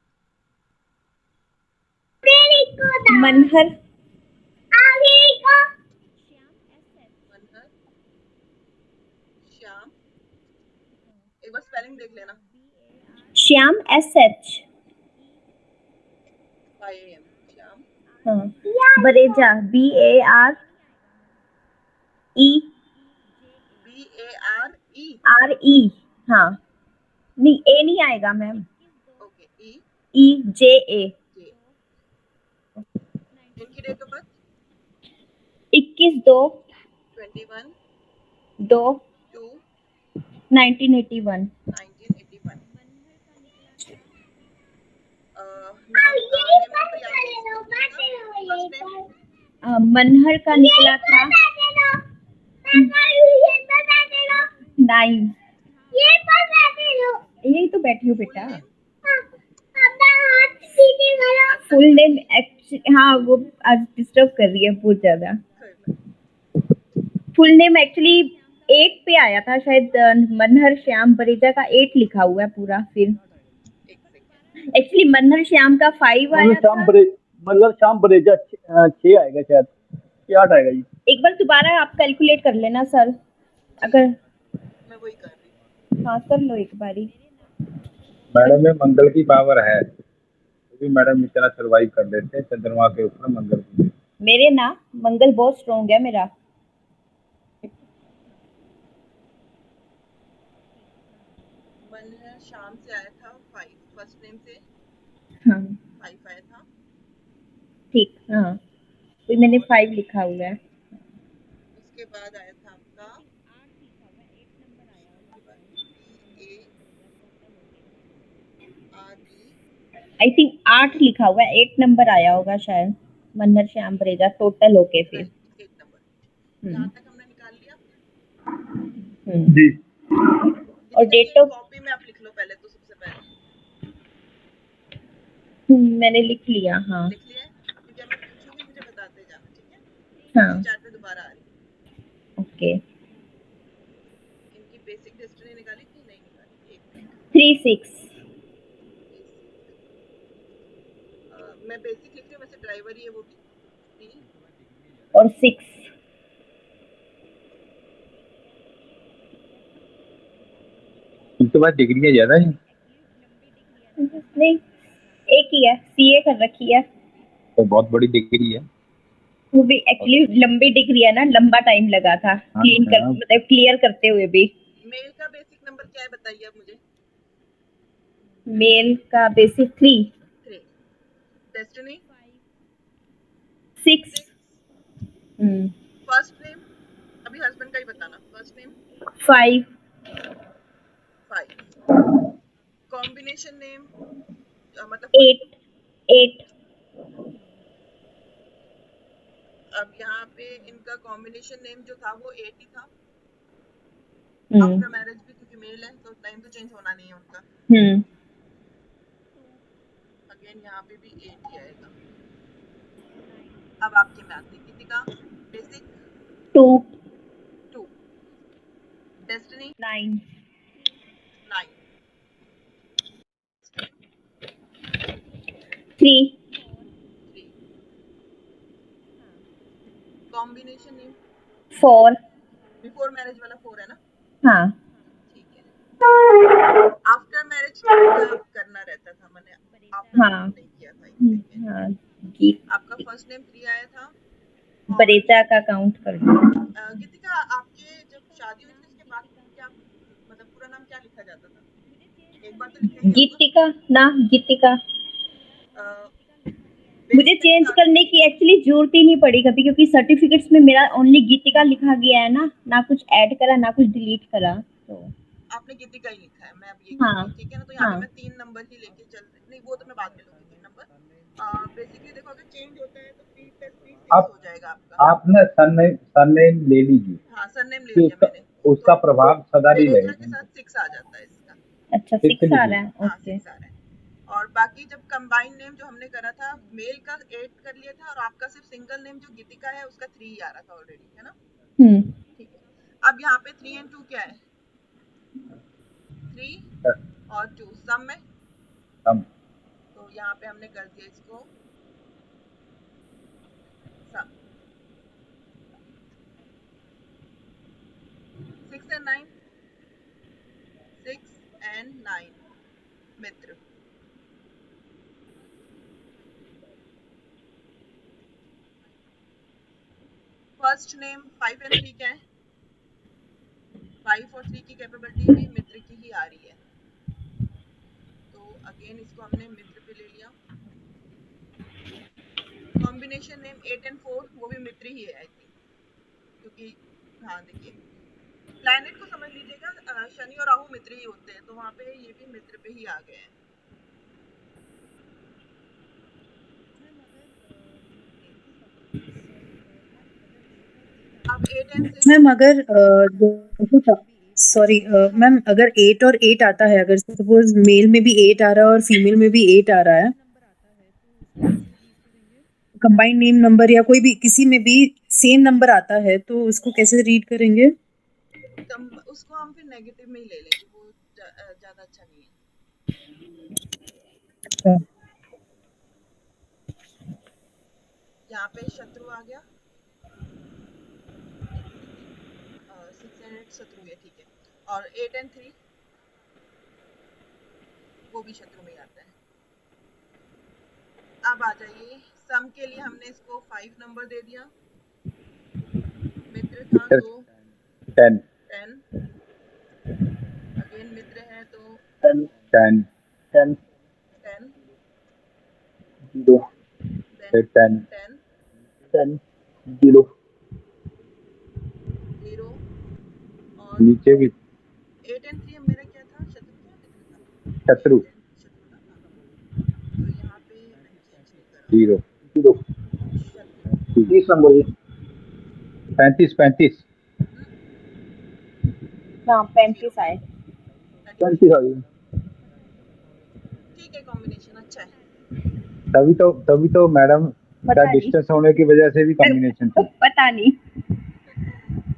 मनहर। मनहर श्याम एक बार स्पेलिंग देख लेना। श्याम SH। IAM श्याम। हाँ, बरेजा BARE। BARE। RE। हाँ, नहीं ए नहीं आएगा मैम। Okay EJ। EJA। इनकी डेट ऑफ बर्थ 21/2/1981। 21/2/1981। नाम नेम नंबर याद है इसका? फर्स्ट नेम मनहर का निकला था 9। यही तो बैठी हूँ बेटा। फुल नेम हाँ वो आज डिस्टर्ब कर रही है बहुत ज्यादा। फुल नेम एक्चुअली 8 पे आया था शायद। मनहर श्याम बरेजा का 8 लिखा हुआ है पूरा। फिर एक्चुअली मनहर श्याम का 5 आया था। मतलब श्याम बरेजा 6 आएगा शायद, 8 आएगा जी। एक बार दोबारा आप कैलकुलेट कर लेना सर, अगर मैं वही कर रही हूँ। हाँ कर लो एक बारी। मैडम में मंगल की पावर है, तो भी मैडम इतना सर्वाइव कर लेते हैं चंद्रमा के ऊपर मंगल की। मेरे ना मंगल बहुत स्ट्रॉन्ग है मेरा। मनहर शाम से आया था 5, फर्स्ट नेम से हाँ 5 आया था। ठीक। हाँ तो मैंने 5 लिखा हुआ है। उसके बाद आया था आपका BARE। आई थिंक 8 लिखा हुआ है, 8 नंबर आया होगा शायद। मनहर श्याम बरेजा टोटल होके फिर। 8 नंबर यहाँ तक हमने निकाल लिया। जी। और डेट ऑफ कॉपी में आप लिख लो पहले तो, सबसे पहले मैंने लिख लिया। हाँ लिख लिया है, क्योंकि मैं पूछूंगी मुझे बताते जाना, ठीक है? हाँ चैट में दोबारा आ रही है। ओके। इनकी बेसिक डेस्टिनी निकाली कि नहीं निकाली? 1 मिनट। 3-6। मैं बेसिक लिख रही हूँ, वैसे ड्राइवर ही है वो भी 3 और 6। इनके पास डिग्रियाँ ज्यादा है, नहीं एक ही है, CA कर रखी है। तो बहुत बड़ी डिग्री है। वो भी एक्चुअली लंबी डिग्री है ना, लंबा टाइम लगा था क्लीन कर मतलब क्लियर करते हुए भी। मेल का बेसिक नंबर क्या है बताइए आप मुझे। मेल का बेसिक 3। डेस्टिनी 6। फर्स्ट नेम अभी हस्बैंड का ही बताना। First name 5। 5। कॉम्बिनेशन नेम मतलब 8। अब यहाँ पे इनका कॉम्बिनेशन नेम जो था वो 8 ही था। हम्म आफ्टर मैरिज भी, क्योंकि मेल है तो टाइम तो चेंज होना नहीं है उनका। अगेन यहाँ पे भी 8 ही आएगा। अब आपकी मैथ थी Geetika. Basic 2। Destiny 9। 9। 3। 3। Combination name 4। Before marriage वाला 4 है ना? हाँ ठीक है। आफ्टर मैरिज क्या करना रहता था? मैंने आफ्टर हाँ नहीं किया था एक सेकंड। हाँ आपका फर्स्ट नेम 3 आया था। बरेजा का काउंट कर लो। गीतिका आपके जब शादी हुई थी उसके बाद क्या मतलब पूरा नाम क्या लिखा जाता था? एक बार तो लिखा ही होगा। गीतिका ना, गीतिका। अ, मुझे चेंज करने की एक्चुअली जरूरत ही नहीं पड़ी कभी, क्योंकि सर्टिफिकेट्स में मेरा ओनली गीतिका लिखा गया है ना कुछ ऐड करा ना कुछ डिलीट करा। तो आपने गीतिका ही लिखा है। मैं अब ये हाँ ठीक है ना? तो यहाँ पे हाँ मैं 3 नंबर ही लेके चल रही। नहीं वो तो मैं बाद में लूंगी 3 नंबर। बेसिकली देखो अगर चेंज होता है तो 3 + 3 6 आप हो जाएगा आपका। आप ना सरनेम ले लीजिए, हाँ सरनेम ले कि लिया उसका मैंने। उसका प्रभाव सदा नहीं बरेजा के रहेगा। साथ 6 आ जाता है इसका। अच्छा 6 सिक्स आ लिखिए। रहा है। हाँ ओके 6 आ रहा है। और बाकी जब कंबाइन नेम जो हमने करा था, मेल का 8 कर लिया था और आपका सिर्फ सिंगल नेम जो गीतिका है उसका 3 ही आ रहा था ऑलरेडी, है ना? ठीक है। अब यहाँ पे 3 and 2 क्या है? 3 और 2 सम में। तो यहाँ पे हमने कर दिया इसको सम। 6 and 9 6 10 9 Mitra. First name 5 and 3 क्या है? 5 और 3 की कैपेबिलिटी भी मित्र की ही आ रही है, तो अगेन इसको हमने मित्र पे ले लिया। कॉम्बिनेशन नेम 8 एंड 4 वो भी मित्र ही है आई थिंक, क्योंकि हाँ देखिए प्लैनेट को समझ लीजिएगा, शनि और राहु मित्र ही होते हैं, तो वहाँ पे ये भी मित्र पे ही आ गए हैं। अब 8 एंड 6 मैम अगर सॉरी मैम, अगर 8 और 8 आता है, अगर सपोज मेल में भी 8 आ रहा है और फीमेल में भी 8 आ रहा है, कंबाइंड नेम नंबर या कोई भी किसी में भी सेम नंबर आता है, तो उसको कैसे रीड करेंगे? उसको हम फिर नेगेटिव में ही ले लेंगे, वो ज्यादा अच्छा नहीं है। अच्छा, यहाँ पे शत्रु आ गया, 6 एंड 8 शत्रु है, ठीक है। और 8 एंड 3 वो भी शत्रु में ही आता है। अब आ जाइए सम के लिए, हमने इसको 5 नंबर दे दिया, मित्र था तो 10 अगेन मित्र है तो 10 10 10 10 0 फिर 10 10 10 0 0 और नीचे भी 8 एंड 3 मेरा क्या था, शत्रु था मित्र था? शत्रु शत्रु था, तो यहाँ पे मैंने चेंज नहीं करा, 0 0 शत्रु 30 नंबर जी 35 हाँ 35 आए। 35 आ गई। ठीक है, कॉम्बिनेशन अच्छा है। तभी तो मैडम का पता नहीं। डिस्टेंस होने की वजह से भी कॉम्बिनेशन थी। पता नहीं।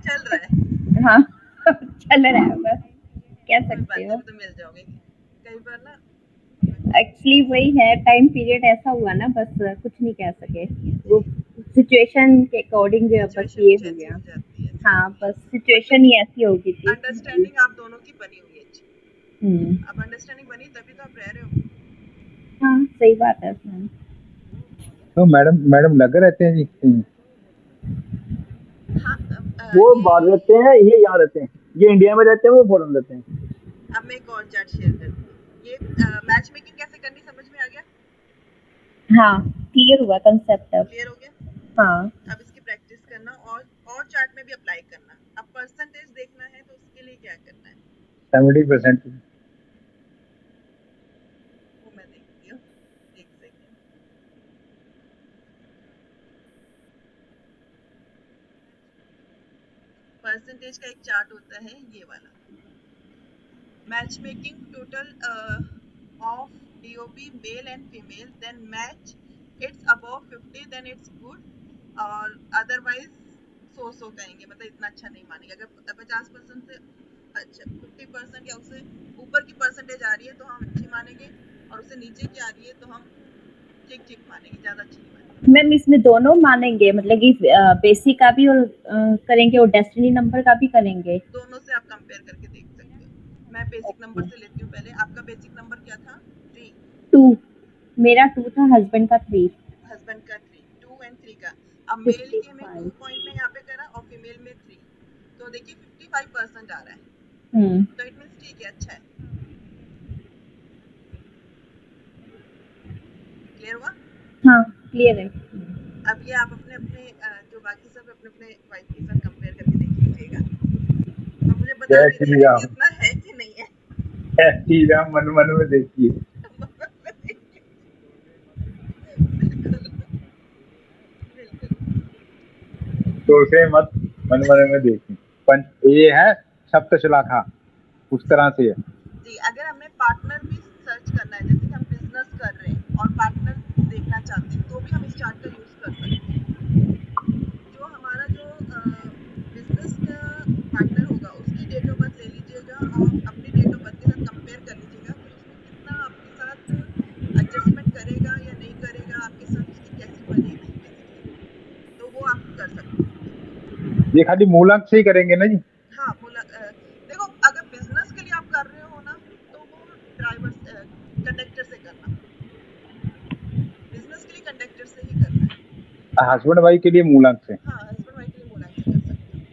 चल रहा है, हाँ चल रहा है, बस कह कोई बात सकते नहीं, हो। तो मिल जाओगे कई बार ना। एक्चुअली वही है, टाइम पीरियड ऐसा हुआ ना, बस कुछ नहीं कह सके, वो सिचुएशन के अकॉर्डिंग बस सिचुएशन ये कुछ हो ऐसी गया। हो जाती है। हाँ बस सिचुएशन ही ऐसी हो गई थी। अंडरस्टैंडिंग आप दोनों की बनी हुई है अच्छी, अब अंडरस्टैंडिंग बनी तभी तो आप रह रहे हो। हाँ सही बात है उसमें। तो मैडम लगे रहते हैं जी। हाँ वो बाहर रहते हैं, ये यहाँ रहते हैं, ये इंडिया में रहते हैं, वो फॉरेन रहते हैं। अब मैं एक और चार्ट शेयर करती हूँ, ये मैच मेकिंग कैसे करनी समझ में आ गया? हाँ क्लियर हुआ कंसेप्ट अब। क्लियर हो गया? हाँ अब इसकी प्रैक्टिस करना और चार्ट में भी अप्लाई करना। अब परसेंटेज देखना है तो उसके लिए क्या करना है, 70% वो मैं देखती हूँ, एक सेकेंड। परसेंटेज का एक चार्ट होता है ये वाला, match making total of DOP male and female, then match it's above 50 then it's good, और अदरवाइज सो कहेंगे, मतलब इतना अच्छा नहीं मानेंगे। अगर 50% से अच्छा 50% या उससे ऊपर की परसेंटेज आ रही है तो हम अच्छी मानेंगे, और उससे नीचे की आ रही है तो हम ठीक ठीक मानेंगे, ज्यादा अच्छी नहीं मानेंगे। मैम इसमें दोनों मानेंगे, मतलब कि बेसिक का भी और करेंगे और डेस्टिनी नंबर का भी करेंगे। दोनों से आप कंपेयर करके देख सकते हो। मैं बेसिक नंबर से लेती हूँ पहले। आपका बेसिक नंबर क्या था? 3। 2 मेरा 2 था, हस्बैंड का 3। हस्बैंड का 3, 2 एंड 3 का। अब मेल के में 2 55। पॉइंट में यहाँ पे करा और फीमेल में 3, तो देखिए 55% आ रहा है, तो इट मींस ठीक है, अच्छा है। क्लियर हुआ? हाँ क्लियर है। अब ये आप अपने अपने जो बाकी सब अपने अपने वाइफ के साथ कंपेयर करके देख लीजिएगा और मुझे बता जय दीजिएगा श्री राम। कि इतना है कि नहीं है। श्री राम मन में देखिए। बिल्कुल सोचे मत, मन में देखिए। ये है सप्तशलाखा, उस तरह से है। जी। अगर हमें पार्टनर भी सर्च करना है, जैसे कि हम बिजनेस कर रहे हैं और पार्टनर देखना चाहते हैं, तो भी हम इस चार्ट का यूज कर सकते हैं। जो हमारा जो बिजनेस का पार्टनर होगा उसकी डेट ऑफ बर्थ ले लीजिएगा और अपनी डेट ऑफ बर्थ के साथ कंपेयर कर लीजिएगा कि उसमें कितना आपके साथ एडजस्टमेंट करेगा या नहीं करेगा, आपके साथ उसकी कैसी बनेगी बेसिकली, तो वो आप कर सकते हैं। ये खाली मूलांक से ही करेंगे ना जी? हाँ देखो, अगर बिजनेस के लिए आप कर रहे हो ना तो हस्बैंड वाइफ के लिए मूलांक से। हाँ, हस्बैंड वाइफ के लिए मूलांक से कर सकते हो।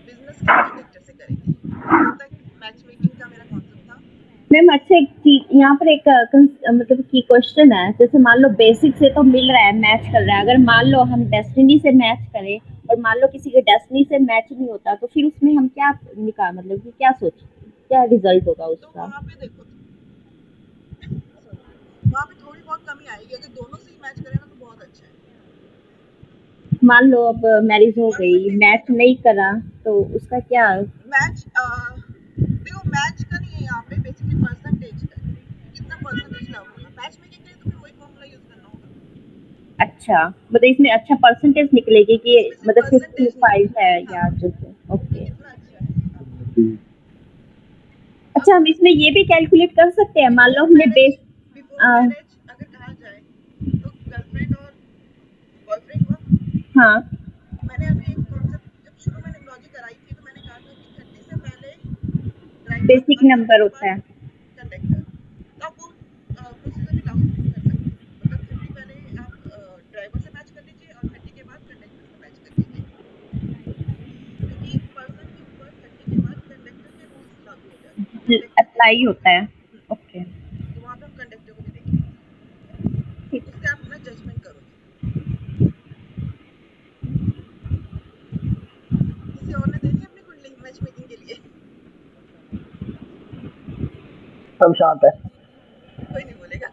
बिजनेस के कंडक्टर से करेंगे। यहाँ तक मैच मेकिंग का मेरा कॉन्सेप्ट था। मैम अच्छा एक चीज यहाँ पर एक मतलब की क्वेश्चन है, जैसे मान लो बेसिक से तो मिल रहा है, मैच कर रहा है, अगर मान लो हम डेस्टिनी से मैच करें और मान लो किसी के डेस्टिनी से मैच नहीं होता, तो फिर उसमें हम क्या निकाल मतलब कि क्या सोच क्या रिजल्ट होगा तो उसका? वहाँ पे देखो, वहाँ पे थोड़ी बहुत कमी आएगी। अगर दोनों से ही मैच करें ना तो बहुत अच्छा है। मान लो अब मैरिज हो गई, मैच नहीं करा, तो उसका क्या? मैच देखो, मैच का नहीं है यहाँ पे, बेसिकली परसेंटेज का है, कितना परसेंटेज लाभ होगा। मैच मेकिंग के लिए तो फिर वही फॉर्मूला यूज करना होगा। अच्छा, मतलब इसमें अच्छा परसेंटेज निकलेगी कि इसमें सिर्फ मतलब परसेंटेज 55 है निकलेगी। या हाँ, जो कि ओके। कितना अच्छा है आपका। अच्छा, हम इसमें ये भी कैलकुलेट कर सकते हैं, मान लो हमने बिफोर मैरिज अगर कहा जाए तो गर्लफ्रेंड और बॉयफ्रेंड हुआ। हाँ मैंने अभी एक कॉन्सेप्ट जब शुरू में न्यूमरोलॉजी कराई थी तो मैंने कहा था कि 30 से पहले ड्राइवर बेसिक और 30 नंबर के होता बाद है। कंडक्टर। तो आप वो प्रोसीजर भी लागू कर सकते हो। मतलब 30 पहले आप ड्राइवर से मैच कर लीजिए और 30 के बाद कंडक्टर से मैच कर लीजिए, क्योंकि पर्सन के ऊपर 30 के बाद कंडक्टर के रूल्स लागू हो जाते हैं। कंडक्टर के अप्लाई रूल्स होता है। ओके तो वहाँ पे हम कंडक्टर को भी देखेंगे, उससे आप अपना जजमेंट करोगे। किसी और ने देखी अपनी कुंडली मैच मेकिंग के लिए? सब शांत है। कोई नहीं बोलेगा।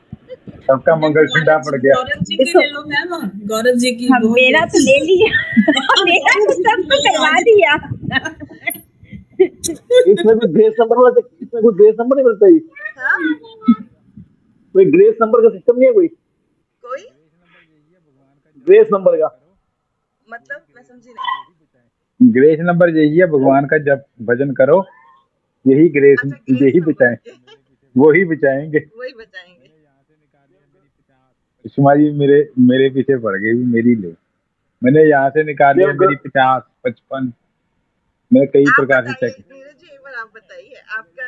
सबका मंगल ठंडा पड़ गया। गौरव जी की ले लो मैम, गौरव जी की हाँ, बहुत मेरा तो ले लिया मेरा तो सबको करवा दिया। इसमें कोई ग्रेस नंबर वाला, इसमें कोई ग्रेस नंबर नहीं मिलता है? हाँ, कोई ग्रेस नंबर का सिस्टम नहीं है? कोई कोई ग्रेस नंबर का? मतलब मैं समझी नहीं। ग्रेस नंबर यही है, भगवान का जब भजन करो, यही ग्रेस, अच्छा, ग्रेस यही नंबर बचाए, वही बचाएंगे। वही बचाएंगे। सुषमा जी मेरे पीछे पड़ गई, मेरी ले। मैंने यहाँ से निकाल लिया मेरी 50, 55। मैं कई आप प्रकार से बताइए चेक। नीरज जी, एक बार आप बताइए आपका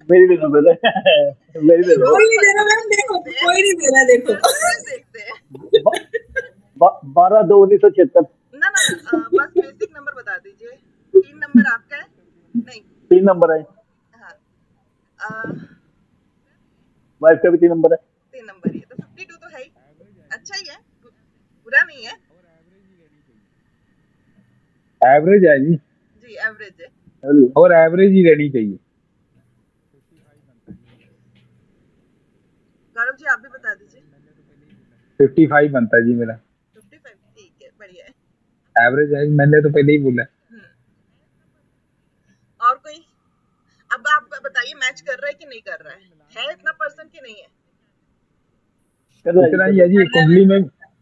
मेरी ले लो पहले मेरी ले लो। कोई नहीं दे रहा मैम, देखो कोई नहीं दे रहा, देखो परसेंटेज देखते हैं। 12/2/1976। ना ना बस बेसिक नंबर बता दीजिए। 3 नंबर आपका है? नहीं, 3 नंबर है। हाँ, वाइफ का भी 3 नंबर है। 3 नंबर ही है तो 52 तो है ही, अच्छा ही है, बुरा नहीं है एवरेज है जी, जी, एवरेज है। और एवरेज ही रहनी चाहिए। गौरव जी आप भी बता दीजिए। 55 बनता है जी मेरा। 55 ठीक है, बढ़िया है। एवरेज है, मैंने तो पहले ही बोला। और कोई? अब आप बताइए मैच कर रहा है कि नहीं कर रहा है इतना परसेंट की नहीं है? इतना ही है जी,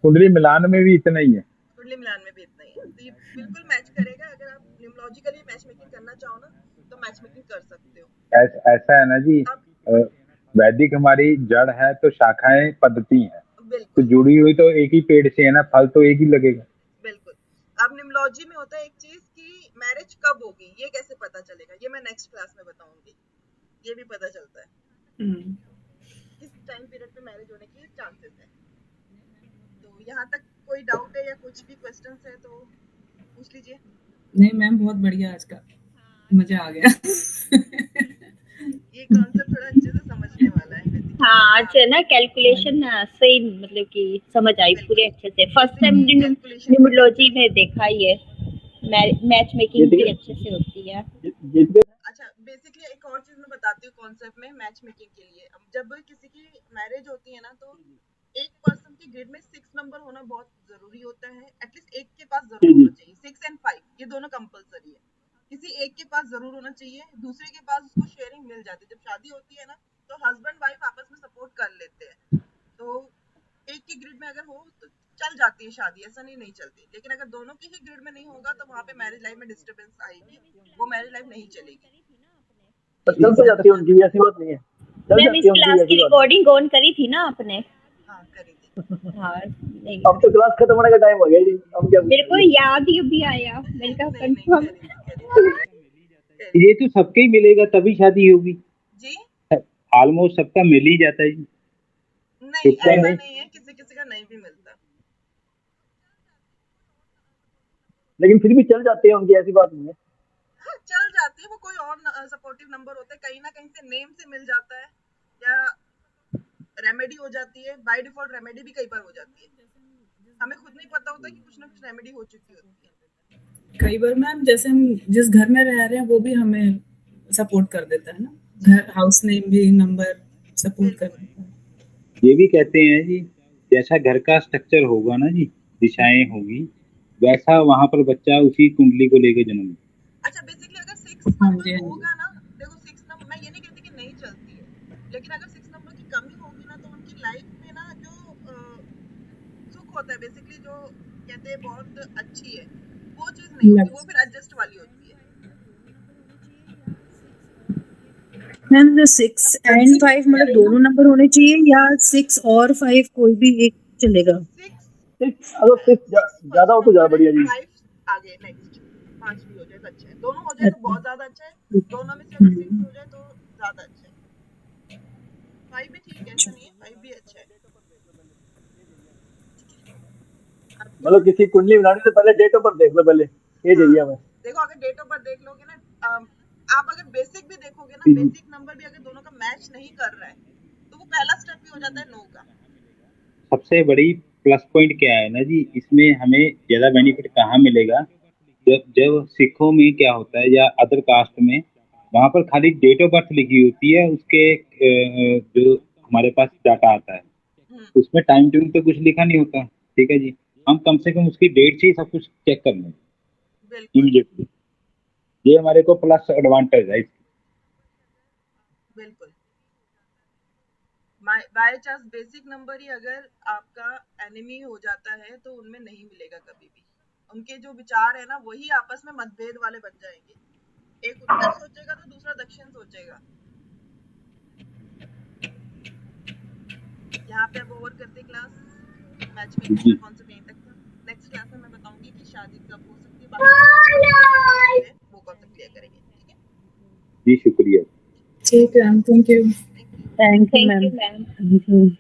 कुंडली मिलान में भी इतना ही है। कुंडली मिलान में भी इतना ही है, तो ये बिल्कुल मैच करेगा। अगर आप न्यूमरोलॉजिकली मैच मेकिंग करना चाहो ना तो मैच मेकिंग कर सकते हो। ऐसा है ना जी, वैदिक हमारी जड़ है तो शाखाएं पद्धति है, तो बिल्कुल जुड़ी हुई तो एक ही पेड़ से है ना, फल तो एक ही लगेगा। बिल्कुल। अब न्यूमरोलॉजी में होता है एक चीज कि मैरिज कब होगी ये कैसे पता चलेगा, ये मैं नेक्स्ट क्लास में बताऊंगी। ये भी पता चलता है किस टाइम पीरियड पे मैरिज होने के चांसेस है। तो यहाँ तक कोई डाउट है या कुछ भी क्वेश्चंस है तो पूछ लीजिए। नहीं मैम, बहुत बढ़िया, आज का मजा आ गया। ये कॉन्सेप्ट थोड़ा अच्छे से समझने वाला है। हाँ, आज है ना कैलकुलेशन सही मतलब कि समझ आई पूरे अच्छे से। फर्स्ट टाइम न्यूमरोलॉजी में देखा ये मैच मेकिंग भी अच्छे से होती है। अच्छा, बेसिकली एक और चीज मैं बताती हूँ कॉन्सेप्ट में मैच मेकिंग के लिए। अब जब किसी की मैरिज होती है ना तो एक पर्सन की ग्रिड में 6 नंबर होना बहुत जरूरी होता है। एटलीस्ट एक के पास जरूर होना चाहिए। 6 and 5 ये दोनों कंपलसरी है। किसी एक के पास जरूर होना चाहिए, दूसरे के पास उसको शेयरिंग मिल जाती है। जब शादी होती है ना तो हस्बैंड वाइफ आपस में सपोर्ट कर लेते हैं, तो एक की ग्रिड में अगर हो तो चल जाती है शादी, ऐसा नहीं चलती। लेकिन अगर दोनों की ही ग्रिड में नहीं होगा तो वहाँ पे मैरिज लाइफ में डिस्टर्बेंस आएगी, वो मैरिज लाइफ नहीं चलेगी। चल तो जाती है उनकी, ऐसी बात नहीं है। मैम इस क्लास की रिकॉर्डिंग ऑन करी थी ना आपने? हाँ, करी थी। हाँ नहीं, अब तो क्लास खत्म होने का टाइम हो गया जी। अब क्या मेरे को याद ही अभी आया, मैंने कहा कंफर्म। ये तो सबके ही मिलेगा तभी शादी होगी जी, ऑलमोस्ट सबका मिल ही जाता है जी। नहीं, तुक्का ऐसा नहीं। नहीं है, किसी किसी का नहीं भी मिलता। लेकिन फिर भी चल जाते हैं उनकी, ऐसी बात नहीं है। हाँ, चल जाती है, वो कोई और सपोर्टिव नंबर होता है, कहीं ना कहीं से नेम से मिल जाता है या रेमेडी हो जाती है। बाय डिफॉल्ट रेमेडी भी कई बार हो जाती है, हमें खुद नहीं पता होता कि कुछ ना कुछ रेमेडी हो चुकी होती है। कई बार मैम जैसे हम जिस घर में रह रहे हैं वो भी हमें सपोर्ट कर देता है ना, घर हाउस नेम भी नंबर सपोर्ट कर देता है। ये भी कहते हैं जी, जैसा घर का स्ट्रक्चर होगा ना जी, दिशाएं होगी, वैसा वहां पर बच्चा उसी कुंडली को लेके जन्म। अच्छा, बेसिकली अगर 6 हाँ नंबर जी, हाँ जी। होगा ना, देखो 6 नंबर, मैं ये नहीं कहती कि नहीं चलती है, लेकिन अगर 6 नंबर की कमी होगी ना, तो उनकी लाइफ में ना जो सुख होता है, बेसिकली जो कहते हैं बहुत अच्छी है, वो चीज नहीं होती, वो फिर एडजस्ट वाली होती है। मैम जो 6 and 5 मतलब दोनों नंबर होने चाहिए या 6 और 5 कोई भी एक चलेगा? 6 अगर 6 ज्यादा हो तो ज्यादा बढ़िया जी। 5 आगे नेक्स्ट 5 भी हो जाए तो अच्छा है, दोनों हो जाए तो बहुत ज्यादा अच्छा है, दोनों में से अगर 6 हो जाए तो ज्यादा अच्छा है। 5 भी ठीक है, ऐसा नहीं है, 5 भी अच्छा है। मतलब किसी कुंडली बनाने से पहले डेट ऑफ बर्थ देख लो, पहले ये चाहिए हमें। देखो, अगर डेट ऑफ बर्थ देख लोगे ना, आप अगर बेसिक भी देखोगे ना, बेसिक नंबर भी अगर दोनों का मैच नहीं कर रहा है, तो वो पहला स्टेप भी हो जाता है नो का। सबसे बड़ी प्लस पॉइंट क्या है ना जी, इसमें हमें ज्यादा बेनिफिट कहाँ मिलेगा, जब सिखों में क्या होता है या अदर कास्ट में, वहां पर खाली डेट ऑफ बर्थ लिखी होती है, उसके जो हमारे पास डाटा आता है उसमें टाइम ट्यून तो कुछ लिखा नहीं होता, ठीक है जी। हम कम से कम उसकी डेट से ही सब कुछ चेक कर लें बिल्कुल इमीडिएटली, ये हमारे को प्लस एडवांटेज है। बिल्कुल। बाय चांस बेसिक नंबर ही अगर आपका एनिमी हो जाता है तो उनमें नहीं मिलेगा कभी भी। उनके जो विचार है ना, वही आपस में मतभेद वाले बन जाएंगे, एक उत्तर सोचेगा तो दूसरा दक्षिण सोचेगा। यहाँ पे अब ओवर करते क्लास, मैच मेकिंग का कॉन्सेप्ट यहीं तक था। नेक्स्ट क्लास में मैं बताऊंगी कि शादी कब हो सकती है, बाकी वो कॉन्सेप्ट क्लियर करेंगे, ठीक है जी शुक्रिया। ठीक है, thank you. Thank you ma'am.